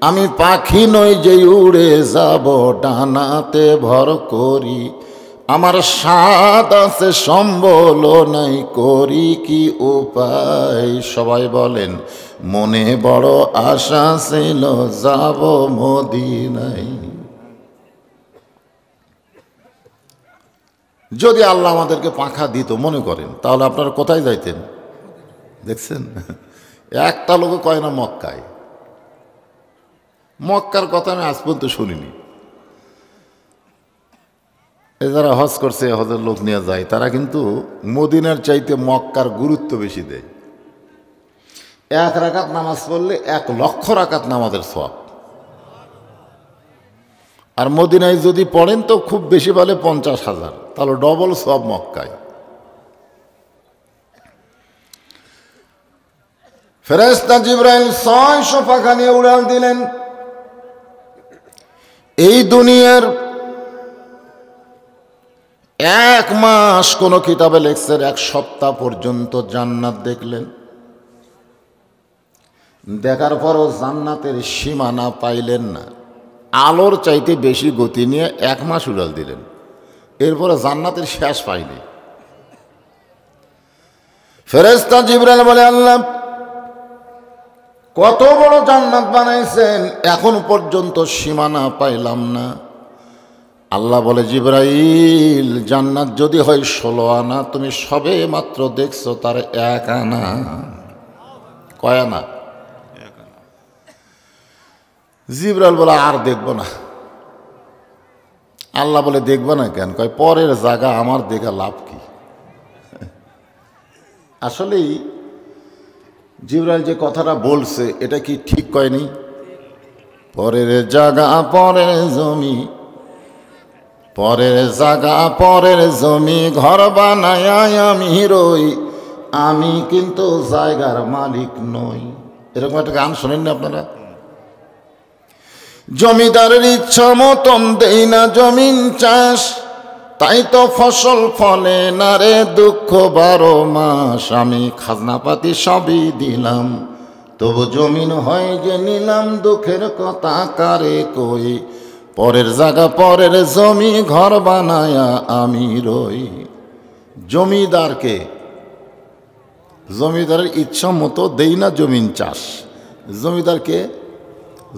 আমি পাখি নই যে উড়ে যাব, ডানাতে ভর করি, আমার স্বাদ আছে সম্বল নাই, করি কি উপায়। সবাই বলেন, মনে বড় আশা ছিল যাব মদিনায়। যদি আল্লাহ আমাদেরকে পাখা দিত, মনে করেন, তাহলে আপনারা কোথায় যাইতেন? দেখছেন, একটা লোক কয় না মক্কায়। মক্কার কথা আমি আজ পর্যন্ত শুনিনি। এ যারা হজ করছে, হজের লোক নিয়ে যায়, তারা কিন্তু মদিনার চাইতে মক্কার গুরুত্ব বেশি দেয়। 1 রাকাত নামাজ পড়লে 1 লক্ষ রাকাত নামাজের সওয়াব। আর মদিনায় যদি পড়েন তো খুব বেশি বলে 50,000, তাহলে ডবল সওয়াব মক্কায়। ফেরেশতা জিবরাইল 600 পাখা নিয়ে উড়াল দিলেন। এই দুনিয়ার 1 মাস, কোন কিতাবে লেখছে 1 সপ্তাহ পর্যন্ত জান্নাত দেখলেন। দেখার পরও জান্নাতের সীমানা পাইলেন না। আলোর চাইতে বেশি গতি নিয়ে 1 মাস উড়াল দিলেন, এরপরে জান্নাতের শেষ পাইনি। ফেরেশতা জিবরাইল বলে, আল্লাহ, কত বড় জান্নাত বানাইছেন, এখন পর্যন্ত সীমানা পাইলাম না। আল্লাহ বলে, জিবরাইল, জান্নাত যদি হয় 16 আনা, তুমি সবে মাত্র দেখছো তার 1 আনা। কয় আনা? জিবরাইল বলে, আর দেখবো না। আল্লাহ বলে, দেখবো না কেন? কয়, পরের জায়গা আমার দেখা লাভ কি? আসলেই জিবরাইল যে কথাটা বলছে এটা কি ঠিক কয়নি? পরের জায়গা পরের জমি, পরের জায়গা পরের জমি, ঘর বানায় আমি রই, আমি কিন্তু জায়গার মালিক নই। এরকম একটা গান শোনেন না আপনারা? জমিদারের ইচ্ছা মতন দেই না জমিন চাষ, তাই তো ফসল ফলে না রে দুঃখ 12 মাস। আমি খাজনাপাতি সবই দিলাম, তবু জমিন হয় যে নিলাম, দুঃখের কথা কারে কই, পরের জায়গা পরের জমি, ঘর বানায়া আমি রই। জমিদারকে, জমিদারের ইচ্ছা মতো দেই না জমিন চাষ। জমিদারকে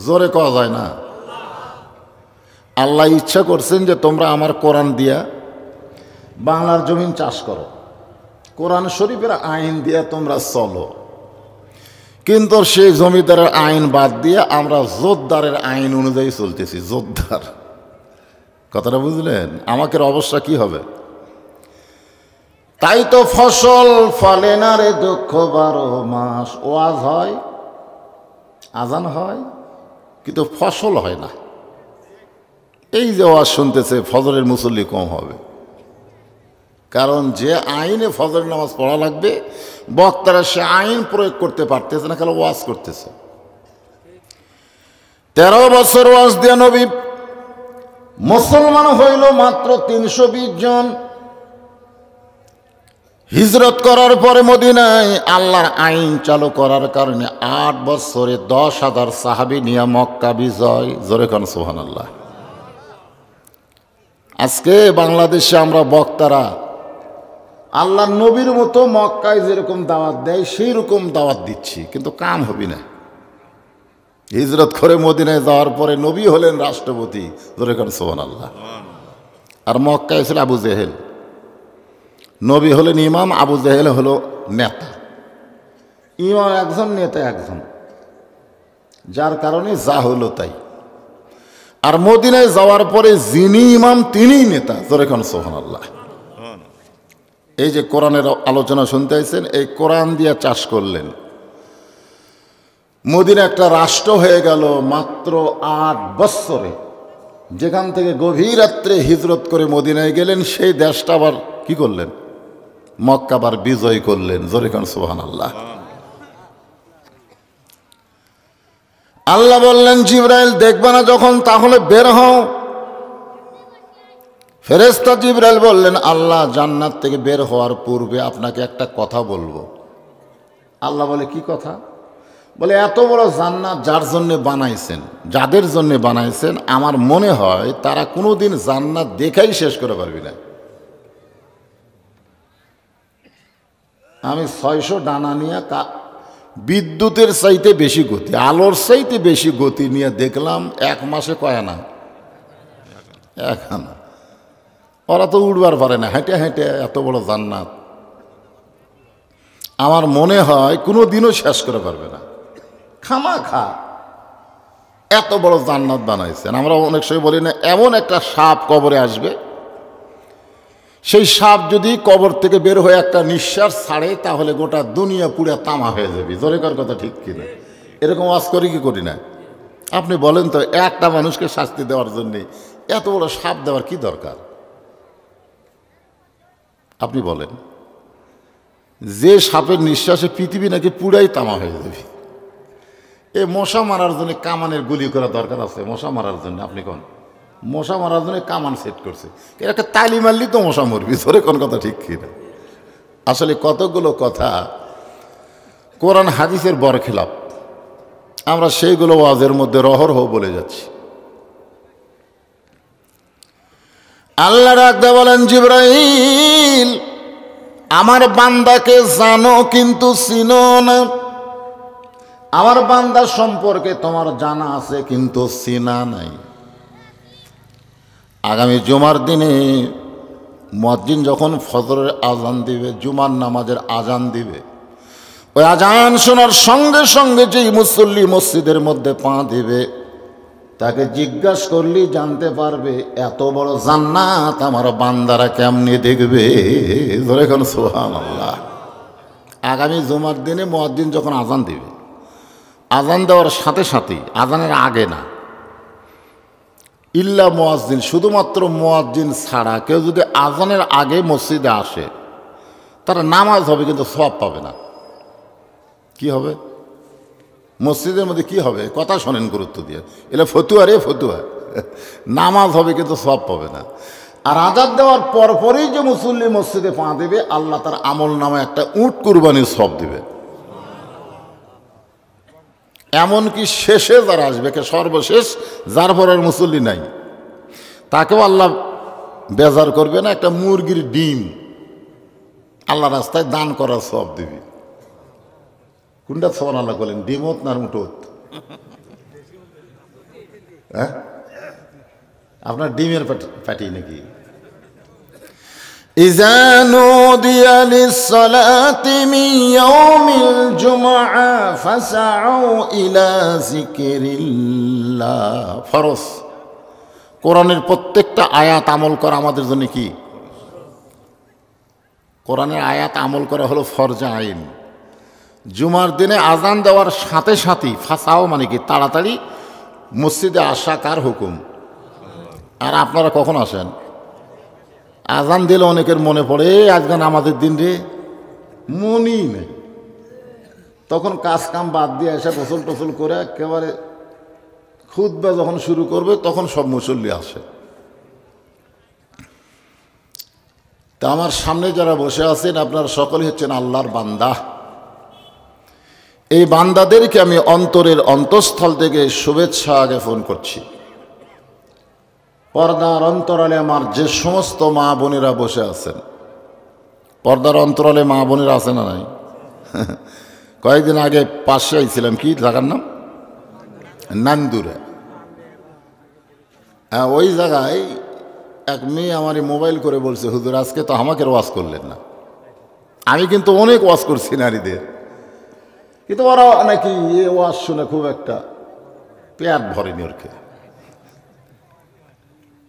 জোরে কওয়া যায় না। আল্লাহ ইচ্ছা করছেন যে তোমরা আমার কোরআন দিয়া বাংলার জমিন চাষ করো, কোরআন শরীফের আইন দিয়া তোমরা চলো, কিন্তু সেই জমিদারের আইন বাদ দিয়ে আমরা জোরদারের আইন অনুযায়ী চলতেছি। জোরদার, কথাটা বুঝলেন? আমাকে অবস্থা কি হবে? তাই তো ফসল ফলে না রে দুঃখ 12 মাস। ওয়াজ হয়, আজান হয়, কিন্তু ফসল হয় না। এই যে ওয়াজ শুনতেছে, ফজরের মুসল্লি কম হবে, কারণ যে আইনে ফজরের নামাজ পড়া লাগবে বক্তারা সে আইন প্রয়োগ করতে পারতেছে না, খালি ওয়াজ করতেছে। 13 বছর ওয়াজ দিয়ে নবী মুসলমান হইল মাত্র 320 জন। হিজরত করার পরে মদিনায় আল্লাহর আইন চালু করার কারণে 8 বছরে 10,000 সাহাবী নিয়ে মক্কা বিজয়। জোরে খান সুবহানাল্লাহ। আজকে বাংলাদেশে আমরা বক্তারা আল্লাহর নবীর মতো মক্কায় যেরকম দাওয়াত দেয় সেই রকম দাওয়াত দিচ্ছি, কিন্তু কাম হবি না। হিজরত করে মদিনায় যাওয়ার পরে নবী হলেন রাষ্ট্রপতি। জোরে খান সুবহানাল্লাহ। আর মক্কায় ছিল আবু জেহেল। নবী হলেন ইমাম, আবু জেহেল হলো নেতা। ইমাম একজন, নেতা একজন, যার কারণে যা হলো তাই। আর মদিনায় যাওয়ার পরে যিনি ইমাম তিনিই নেতা। জোরে খান সুবহানাল্লাহ। এই যে কোরআনের আলোচনা শুনতে আইছেন, এই কোরআন দিয়ে চাষ করলেন। মদিনা একটা রাষ্ট্র হয়ে গেল মাত্র 8 বছরে। যেখান থেকে গভীর রাত্রে হিজরত করে মদিনায় গেলেন, সেই দেশটা আবার কি করলেন? মক্কা আবার বিজয় করলেন। জোরে খান সুবহানাল্লাহ। আল্লাহ বললেন, জিবরাইল দেখবে না যখন, তাহলে বের হও। ফেরেশতা জিবরাইল বললেন, আল্লাহ জান্নাত থেকে বের হওয়ার পূর্বে আপনাকে একটা কথা বলবো। আল্লাহ বলে, কি কথা? বলে, এত বড় জান্নাত যার জন্য বানাইছেন, যাদের জন্য বানাইছেন, আমার মনে হয় তারা কোনোদিন জান্নাত দেখাই শেষ করে পারবি না। আমি 600 ডানা নিয়ে বিদ্যুতের চাইতে বেশি গতি, আলোর চাইতে বেশি গতি নিয়ে দেখলাম 1 মাসে কয় আনা? 1 আনা। ওরা তো উড়বার পারে না, হেঁটে হেঁটে এত বড় জান্নাত আমার মনে হয় কোনো দিনও শেষ করে পারবে না। খামাখা এত বড় জান্নাত বানাইছেন। আমরা অনেক সময় বলি না, এমন একটা সাপ কবরে আসবে, সেই সাপ যদি কবর থেকে বের হয়ে একটা নিঃশ্বাস ছাড়ে, তাহলে গোটা দুনিয়া পুরা তামা হয়ে যাবে। জোরেকার কথা ঠিক কিনা? এরকম ওয়াজ করি কি করি না? আপনি বলেন তো, একটা মানুষকে শাস্তি দেওয়ার জন্যে এত বড় সাপ দেওয়ার কি দরকার? আপনি বলেন, যে সাপের নিঃশ্বাসে পৃথিবী নাকি পুরাই তামা হয়ে যাবে। এ মশা মারার জন্য কামানের গুলি করা দরকার আছে? মশা মারার জন্য আপনি কোন মশা মারার জন্য কামান সেট করছে, একটা তালি মারলি তো মশা মরবি। ধরে কোন কথা ঠিক কিনা? আসলে কতগুলো কথা কোরআন হাদিসের বরখিলাপ, আমরা সেইগুলো ওয়াজের মধ্যে রহরহ বলে যাচ্ছি। আল্লাহ রাখতে বলেন, জিবরাইল আমার বান্দাকে জানো কিন্তু চিনো না। আমার বান্দা সম্পর্কে তোমার জানা আছে কিন্তু চেনা নাই। আগামী জুমার দিনে মুয়াজ্জিন যখন ফজরের আজান দিবে, জুমার নামাজের আজান দিবে, ওই আজান শোনার সঙ্গে সঙ্গে যেই মুসল্লি মসজিদের মধ্যে পা দিবে তাকে জিজ্ঞাসা করলেই জানতে পারবে এত বড় জান্নাত আমার বান্দারা কেমনে দেখবে। ধরে কোন সুবহানাল্লাহ। আগামী জুমার দিনে মুয়াজ্জিন যখন আজান দিবে, আজান দেওয়ার সাথে সাথেই, আজানের আগে না, ইল্লা মুয়াজ্জিন, শুধুমাত্র মুয়াজ্জিন ছাড়া কেউ যদি আজানের আগে মসজিদে আসে তারা নামাজ হবে কিন্তু সওয়াব পাবে না। কি হবে? মসজিদের মধ্যে কি হবে? কথা শোনেন গুরুত্ব দিয়ে, এলে ফতুয়া রে ফতুয়া। নামাজ হবে কিন্তু সওয়াব পাবে না। আর আজান দেওয়ার পরপরই যে মুসল্লি মসজিদে পা দেবে, আল্লাহ তার আমল নামায় একটা উট কুরবানির সওয়াব দিবে। এমনকি শেষে যারা আসবে, সর্বশেষ যার পরের মুসল্লি নাই, তাকেও আল্লাহ বেজার করবে না, একটা মুরগির ডিম আল্লাহ রাস্তায় দান করার সওয়াব দিবি। কোনটা সুবহানাল্লাহ বলেন? ডিমত না উটত? হ্যাঁ, আপনার ডিমের পাটি নাকি? ইযা নুদিয়া লিস-সালাতি মিন ইয়াউমিল জুমআ ফাসআউ ইলা যিকরিল্লাহ। ফরজ। কোরআনের প্রত্যেকটা আয়াত আমল করা আমাদের জন্য কি? কোরআনের আয়াত আমল করা হলো ফরজে আইন। জুমার দিনে আজান দেওয়ার সাথে সাথেই ফাসাও মানে কি? তাড়াতাড়ি মসজিদে আসা কার হুকুম? আর আপনারা কখন আসেন? আজান দিলে অনেকের মনে পড়ে আজকে আমাদের দিন রে, মনই নেই। তখন কাজ কাম বাদ দিয়ে এসে গোসল টোসল করে একেবারে খুতবা যখন শুরু করবে তখন সব মুসল্লি আসে। তা আমার সামনে যারা বসে আছেন আপনারা সকলেই হচ্ছেন আল্লাহর বান্দা। এই বান্দাদেরকে আমি অন্তরের অন্তঃস্থল থেকে শুভেচ্ছা জ্ঞাপন করছি। পর্দার অন্তরালে আমার যে সমস্ত মা বোনেরা বসে আছেন, পর্দার অন্তরালে মা বোনেরা আছে না নাই? কয়েকদিন আগে পাশে আইছিলাম, কি জায়গার নাম? নান্দুরে। হ্যাঁ, ওই জায়গায় এক মেয়ে আমার মোবাইল করে বলছে, হুজুর আজকে তো আমাকে ওয়াজ করলেন না। আমি কিন্তু অনেক ওয়াজ করছি নারীদের, কিন্তু ওরা নাকি এ ওয়াজ শুনে খুব একটা পেট ভরেনি ওরকে।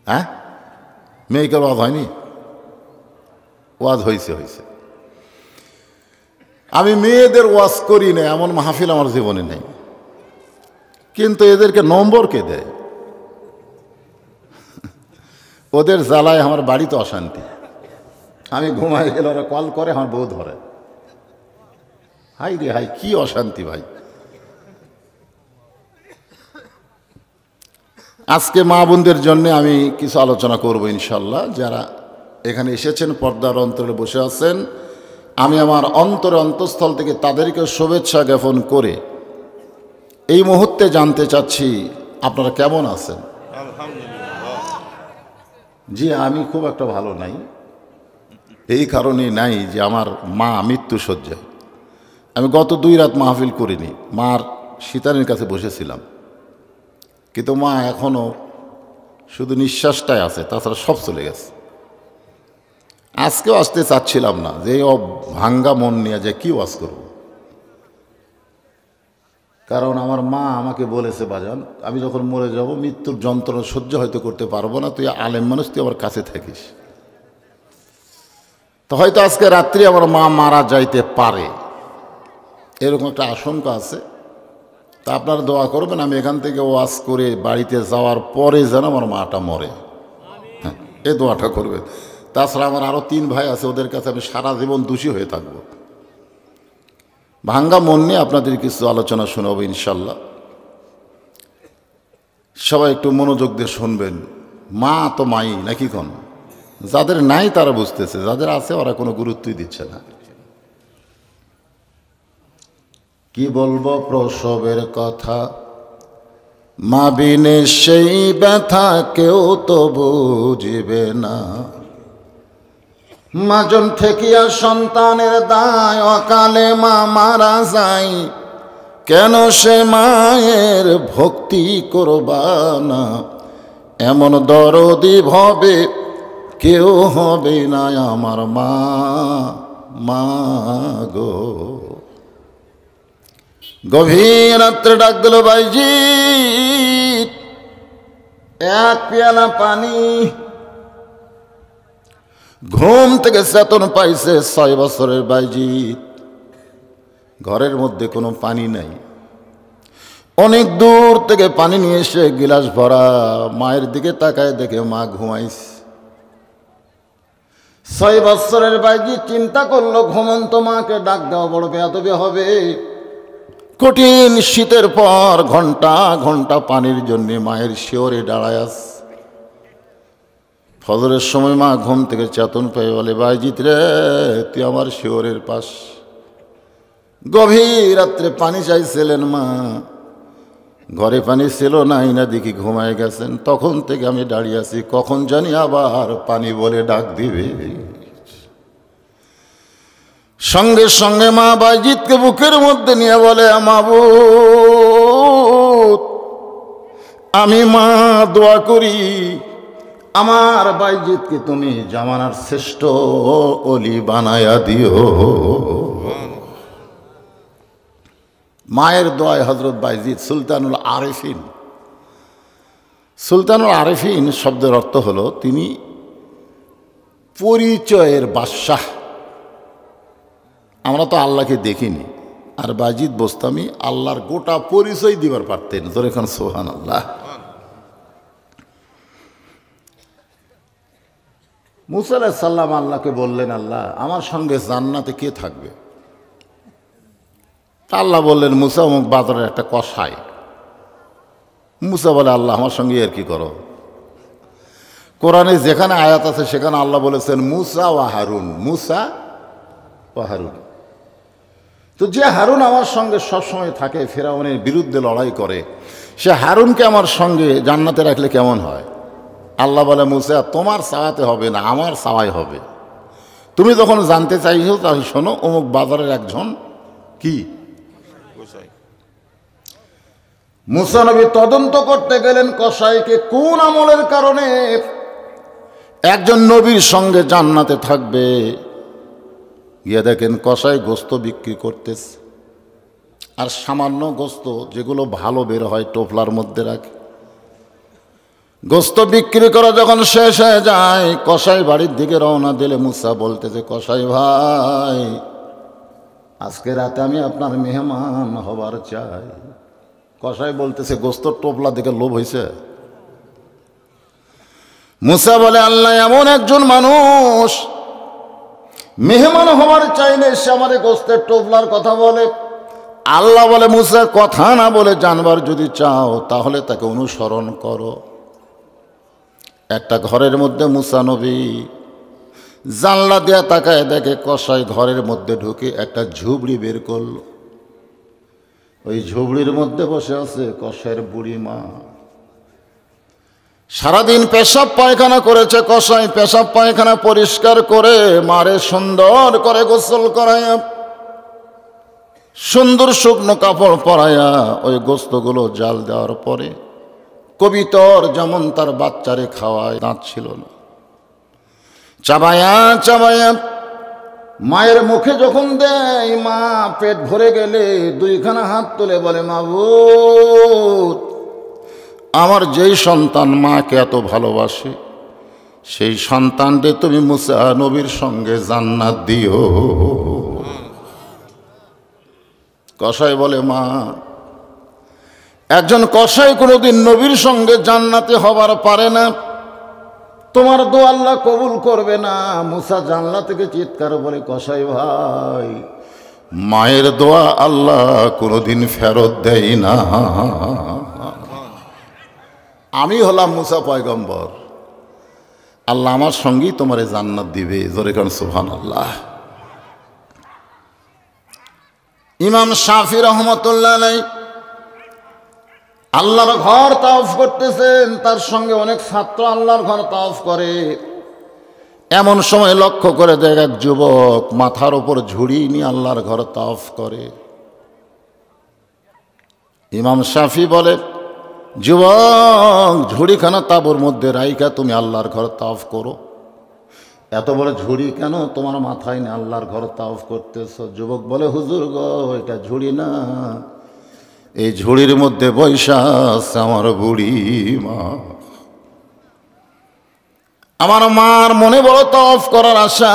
হ্যাঁ, মেয়েকে ওয়াজ হয়নি? ওয়াজ হয়েছে হয়েছে। আমি মেয়েদের ওয়াজ করি না এমন মাহফিল আমার জীবনে নেই, কিন্তু এদেরকে নম্বর কে দেয়? ওদের জ্বালায় আমার বাড়িতে অশান্তি। আমি ঘুমাই গেলে ওরা কল করে, আমার বউ ধরে। হাই রে হাই, কি অশান্তি ভাই। আজকে মা বোনদের জন্য আমি কিছু আলোচনা করব ইনশাল্লাহ। যারা এখানে এসেছেন, পর্দার অন্তরে বসে আছেন, আমি আমার অন্তরে অন্তঃস্থল থেকে তাদেরকে শুভেচ্ছা জ্ঞাপন করে এই মুহূর্তে জানতে চাচ্ছি আপনারা কেমন আছেন। জি, আমি খুব একটা ভালো নাই। এই কারণেই নাই যে আমার মা মৃত্যু শয্যায়। আমি গত 2 রাত মাহফিল করিনি, মার সীতানের কাছে বসেছিলাম, কিন্তু মা এখনও শুধু নিঃশ্বাসটাই আছে, তাছাড়া সব চলে গেছে। আজকেও আসতে চাচ্ছিলাম না, যে ভাঙ্গা মন নিয়ে যে কি ওয়াজ করব। কারণ আমার মা আমাকে বলেছে, বাজান আমি যখন মরে যাব, মৃত্যুর যন্ত্রণা সহ্য হয়তো করতে পারবো না, তুই আলেম মানুষ, তুই আমার কাছে থাকিস। তো হয়তো আজকে রাত্রি আমার মা মারা যাইতে পারে, এরকম একটা আশঙ্কা আছে। তা আপনারা দোয়া করবেন আমি এখান থেকে ওয়াজ করে বাড়িতে যাওয়ার পরে যেন আমার মাটা মরে। হ্যাঁ, এই দোয়াটা করবেন। তাছাড়া আমার আরও 3 ভাই আছে, ওদের কাছে আমি সারা জীবন দোষী হয়ে থাকব। ভাঙ্গা মন নিয়ে আপনাদের কিছু আলোচনা শোনাবো ইনশাল্লাহ। সবাই একটু মনোযোগ দিয়ে শুনবেন। মা তো মাই নাকি কোন? যাদের নাই তারা বুঝতেছে, যাদের আছে ওরা কোনো গুরুত্বই দিচ্ছে না। কি বলবো প্রসবের কথা, মা বিনে সেই ব্যথা কেউ তো বুঝবে না। মাজন ঠেকিয়া সন্তানের দায়, অকালে মা মারা যায়, কেন সে মায়ের ভক্তি করবা না, এমন দরদি ভবে কেউ হবে না আমার মা, মা গো। গভীর রাত্রে ডাক দিল বাইজি, এক পেয়ালা পানি। ঘুম থেকে চেতন পাইছে 6 বছরের বাইজি। ঘরের মধ্যে কোনো পানি নাই, অনেক দূর থেকে পানি নিয়ে এসে গিলাস ভরা। মায়ের দিকে তাকায় দেখে মা ঘুমাইছে। 6 বছরের বাইজি চিন্তা করলো ঘুমন্ত মাকে ডাক দেওয়া বড় বেয়াদবি হবে। কঠিন শীতের পর ঘন্টা ঘন্টা পানির জন্য মায়ের শিওরে দাঁড়ায় আছে। ফজরের সময় মা ঘুম থেকে চেতন পেয়ে বলে, বাইজিৎ রে, তুই আমার শিওরের পাশ। গভীর রাত্রে পানি চাইছিলেন মা, ঘরে পানি ছিল নাই না, দেখি ঘুমায় গেছেন। তখন থেকে আমি দাঁড়িয়ে আছি, কখন জানি আবার পানি বলে ডাক দিবে। সঙ্গে সঙ্গে মা বাইজিৎকে বুকের মধ্যে নিয়ে বলে, মাবুদ, আমি মা দোয়া করি, আমার বাইজিৎকে তুমি জামানার শ্রেষ্ঠ অলি বানায়া দিও। মায়ের দোয়ায় হযরত বাইজিৎ সুলতানুল আরিফিন। সুলতানুল আরিফিন শব্দের অর্থ হলো তিনি পরিচয়ের বাদশাহ। আমরা তো আল্লাহকে দেখিনি, আর বাইজিৎ বোস্তামি আল্লাহর গোটা পরিচয় দিবার পারতেন। ধরে এখন সুবহানাল্লাহ। মুসা আলাইহিস সালাম আল্লাহকে বললেন, আল্লাহ, আমার সঙ্গে জান্নাতে কে থাকবে? আল্লাহ বললেন, মুসা অমুক বাজারের একটা কসাই। মুসা বলে, আল্লাহ, আমার সঙ্গে আর কি করো? কোরআনে যেখানে আয়াত আছে সেখানে আল্লাহ বলেছেন মুসা ওয়া হারুন, মুসা ওয়া হারুন। তো যে হারুন আমার সঙ্গে সবসময় থাকে, ফেরাউনের বিরুদ্ধে লড়াই করে, সে হারুনকে আমার সঙ্গে জান্নাতে রাখলে কেমন হয়? আল্লাহ বলে, মুসা, তোমার চাওয়াতে হবে না, আমার চাওয়াই হবে। তুমি যখন জানতে চাইছো তাহলে শোনো, অমুক বাজারের একজন কি মুসা নবী তদন্ত করতে গেলেন কসাইকে কোন আমলের কারণে একজন নবীর সঙ্গে জান্নাতে থাকবে। গিয়ে দেখেন কসাই গোস্ত বিক্রি করতেছে, আর সামান্য গোস্ত যেগুলো ভালো বের হয় টোপলার মধ্যে রাখে। গোস্ত বিক্রি করা যখন শেষ হয়ে যায়, কসাই বাড়ির দিকে রওনা দিলে মুসা বলতেছে, কসাই ভাই, আজকে রাতে আমি আপনার মেহমান হবার চাই। কসাই বলতেছে, গোস্তর টোপলা দেখে লোভ হয়েছে? মুসা বলে, আল্লাহ এমন একজন মানুষ মেহমান হওয়ার চাইলে সে আমার গোস্তের টোপলার কথা বলে। আল্লাহ বলে, মুসা, কথা না বলে জানবার যদি চাও তাহলে তাকে অনুসরণ করো। একটা ঘরের মধ্যে মুসা নবী জানলা দিয়া তাকায় দেখে কসাই ঘরের মধ্যে ঢুকে একটা ঝুবড়ি বের করলো। ওই ঝুবড়ির মধ্যে বসে আছে কসাইয়ের বুড়ি মা। সারাদিন পেশাব পায়খানা করেছে কসাই, পেশাব পায়খানা পরিষ্কার করে মারে সুন্দর করে গোসল করাইয়া, সুন্দর শুকনো কাপড় পরাইয়া ওই গোস্তগুলো জাল দেওয়ার পরে কবিতর যেমন তার বাচ্চারে খাওয়ায়, দাঁত ছিল না, চাবায়া চাবায়া মায়ের মুখে যখন দেয়, মা পেট ভরে গেলে দুইখানা হাত তুলে বলে, মাবুদ, আমার যেই সন্তান মাকে এত ভালোবাসে সেই সন্তানকে তুমি মুসা নবীর সঙ্গে জান্নাত দিও। কসাই বলে, মা, একজন কসাই কোনোদিন নবীর সঙ্গে জান্নাতে হবার পারে না, তোমার দোয়া আল্লাহ কবুল করবে না। মুসা জানলা থেকে চিৎকার বলে, কসাই ভাই, মায়ের দোয়া আল্লাহ কোনোদিন ফেরত দেয় না। আমি হলাম মুসা পয়গম্বর, আল্লাহ আমার সঙ্গেই তোমারে জান্নাত দিবে। জোরে কান সুবহানাল্লাহ। ইমাম শাফি রহমতুল্লাহ আলাইহি আল্লাহর ঘর তাওয়াফ করতেছেন, তার সঙ্গে অনেক ছাত্র আল্লাহর ঘর তাওয়াফ করে। এমন সময় লক্ষ্য করে দেখ এক যুবক মাথার ওপর ঝুড়ি নিয়ে আল্লাহর ঘর তাওয়াফ করে। ইমাম শাফি বলে, যুবক ঝুড়িখানা তাঁবুর মধ্যে রাইখা তুমি আল্লাহর ঘর তাওয়াফ করো। এত বড় ঝুড়ি কেন তোমার মাথায় না, আল্লাহর ঘর তাওয়াফ করতেছ? যুবক বলে, হুজুর গো, এটা ঝুড়ি না, এই ঝুড়ির মধ্যে বৈশা আছে আমার বুড়ি মা। আমার মার মনে বড় তাওয়াফ করার আশা,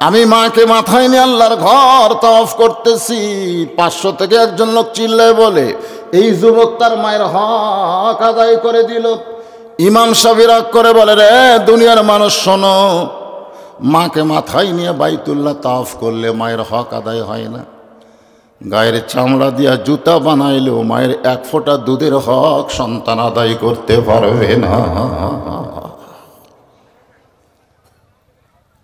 আমি মাকে মাথায় নিয়ে আল্লাহর ঘর তাওয়াফ করতেছি। 500 থেকে একজন লোক চিল্লায় বলে, এই যুবক তার মায়ের হক আদায় করে দিল। ইমাম শাফি রাগ করে বলে, রে দুনিয়ার মানুষ শোনো, মাকে মাথায় নিয়ে বাইতুল্লাহ তাওয়াফ করলে মায়ের হক আদায় হয় না। গায়ের চামড়া দিয়া জুতা বানাইলেও মায়ের 1 ফোঁটা দুধের হক সন্তান আদায় করতে পারবে না।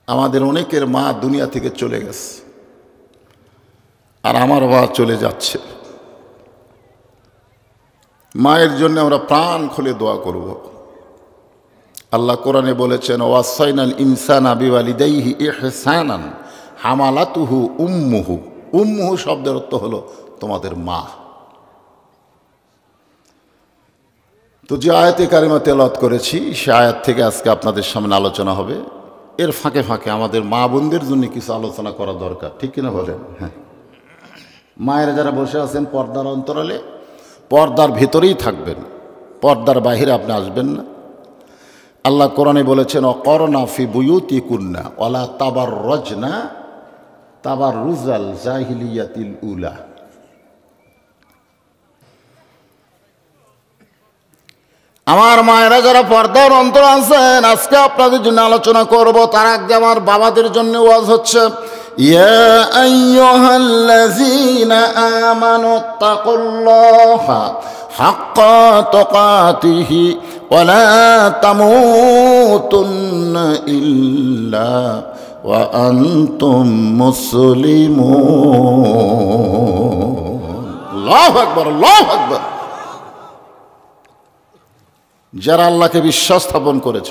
আমাদের অনেকের মা দুনিয়া থেকে চলে গেছে, আর আমার মা চলে যাচ্ছে। মায়ের জন্য আমরা প্রাণ খুলে দোয়া করব। আল্লাহ কোরআনে বলেছেন, ওয়াসাইনাল ইনসানা বিওয়ালিদাইহি ইহসানান হামালাতুহু উম্মুহু। উম্মুহু শব্দের অর্থ হলো তোমাদের মা। তো যে আয়াতে কারিমা তেলাওয়াত করেছি, সে আয়াত থেকে আজকে আপনাদের সামনে আলোচনা হবে। এর ফাঁকে ফাঁকে আমাদের মা বোনদের জন্য কিছু আলোচনা করা দরকার, ঠিক কিনা বলেন? হ্যাঁ, মায়েরা যারা বসে আছেন পর্দার অন্তরালে, পর্দার ভিতরেই থাকবেন, পর্দার বাহিরে আপনি আসবেন না। আল্লাহ কোরআনে বলেছেন, অকরনা ফি বুয়ুতিকুন্না ওয়ালা তাবাররাজনা তাবাররুজাল জাহিলিয়াতিল উলা। আমার মায়েরা যারা পর্দার অন্তর আছেন, আজকে আপনাদের জন্য আলোচনা করব। তার আগে আমার বাবাদের জন্য ওয়াজ হচ্ছে, ইয়া আইয়ুহাল্লাযীনা আমানু তাকুল্লাহা হাক্কা তুকাতিহি ওয়া লা তামুতুন্না ইল্লা ওয়া আনতুম মুসলিমুন। আল্লাহু আকবার, আল্লাহু আকবার। যারা আল্লাহকে বিশ্বাস স্থাপন করেছ,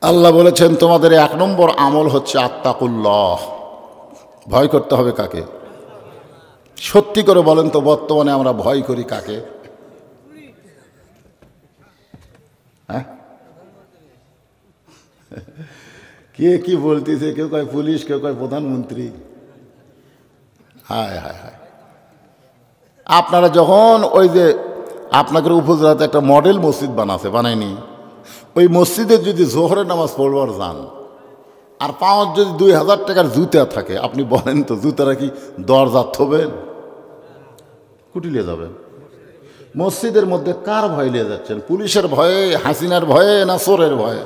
আল্লাহ বলেছেন তোমাদের 1 নম্বর আমল হচ্ছে আত্তাকুল্লাহ। ভয় করতে হবে কাকে? সত্যি করে বলেন তো, বর্তমানে আমরা ভয় করি কাকে? হ্যাঁ, কে কি বলতেছে? কেউ কয় পুলিশ, কেউ কয় প্রধানমন্ত্রী। হায় হায় হায়। আপনারা যখন ওই যে আপনাদের উপজেলাতে একটা মডেল মসজিদ বানায়নি, ওই মসজিদে যদি জোহরের নামাজ পড়বার যান, আর পাওয়ার যদি 2000 টাকার জুতা থাকে, আপনি বলেন তো জুতারা কি দরজা থবেন? কুটিলিয়ে যাবেন। মসজিদের মধ্যে কার ভয় নিয়ে যাচ্ছেন? পুলিশের ভয়ে, হাসিনার ভয়ে, না চোরের ভয়ে?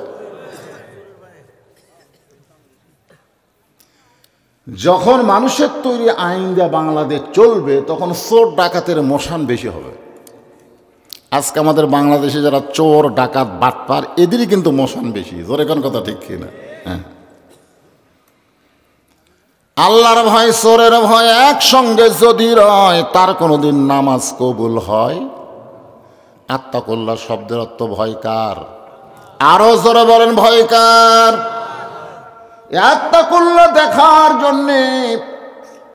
যখন মানুষের তৈরি আইন দিয়ে বাংলাদেশ চলবে, তখন চোর ডাকাতের মশান বেশি হবে। আজকে আমাদের বাংলাদেশে যারা চোর ডাকাত বাটপার, এদেরই কিন্তু মশান বেশি। জোরে কোন কথা, ঠিক কিনা? হ্যাঁ, আল্লাহর ভয় চোরের ভয় একসঙ্গে যদি রয়, তার কোনোদিন নামাজ কবুল হয়? আত্তাকুল্লাহ শব্দের অর্থ ভয় কার? আরো জোরে বলেন, ভয় কার? আত্তাকুল্লাহ দেখার জন্যে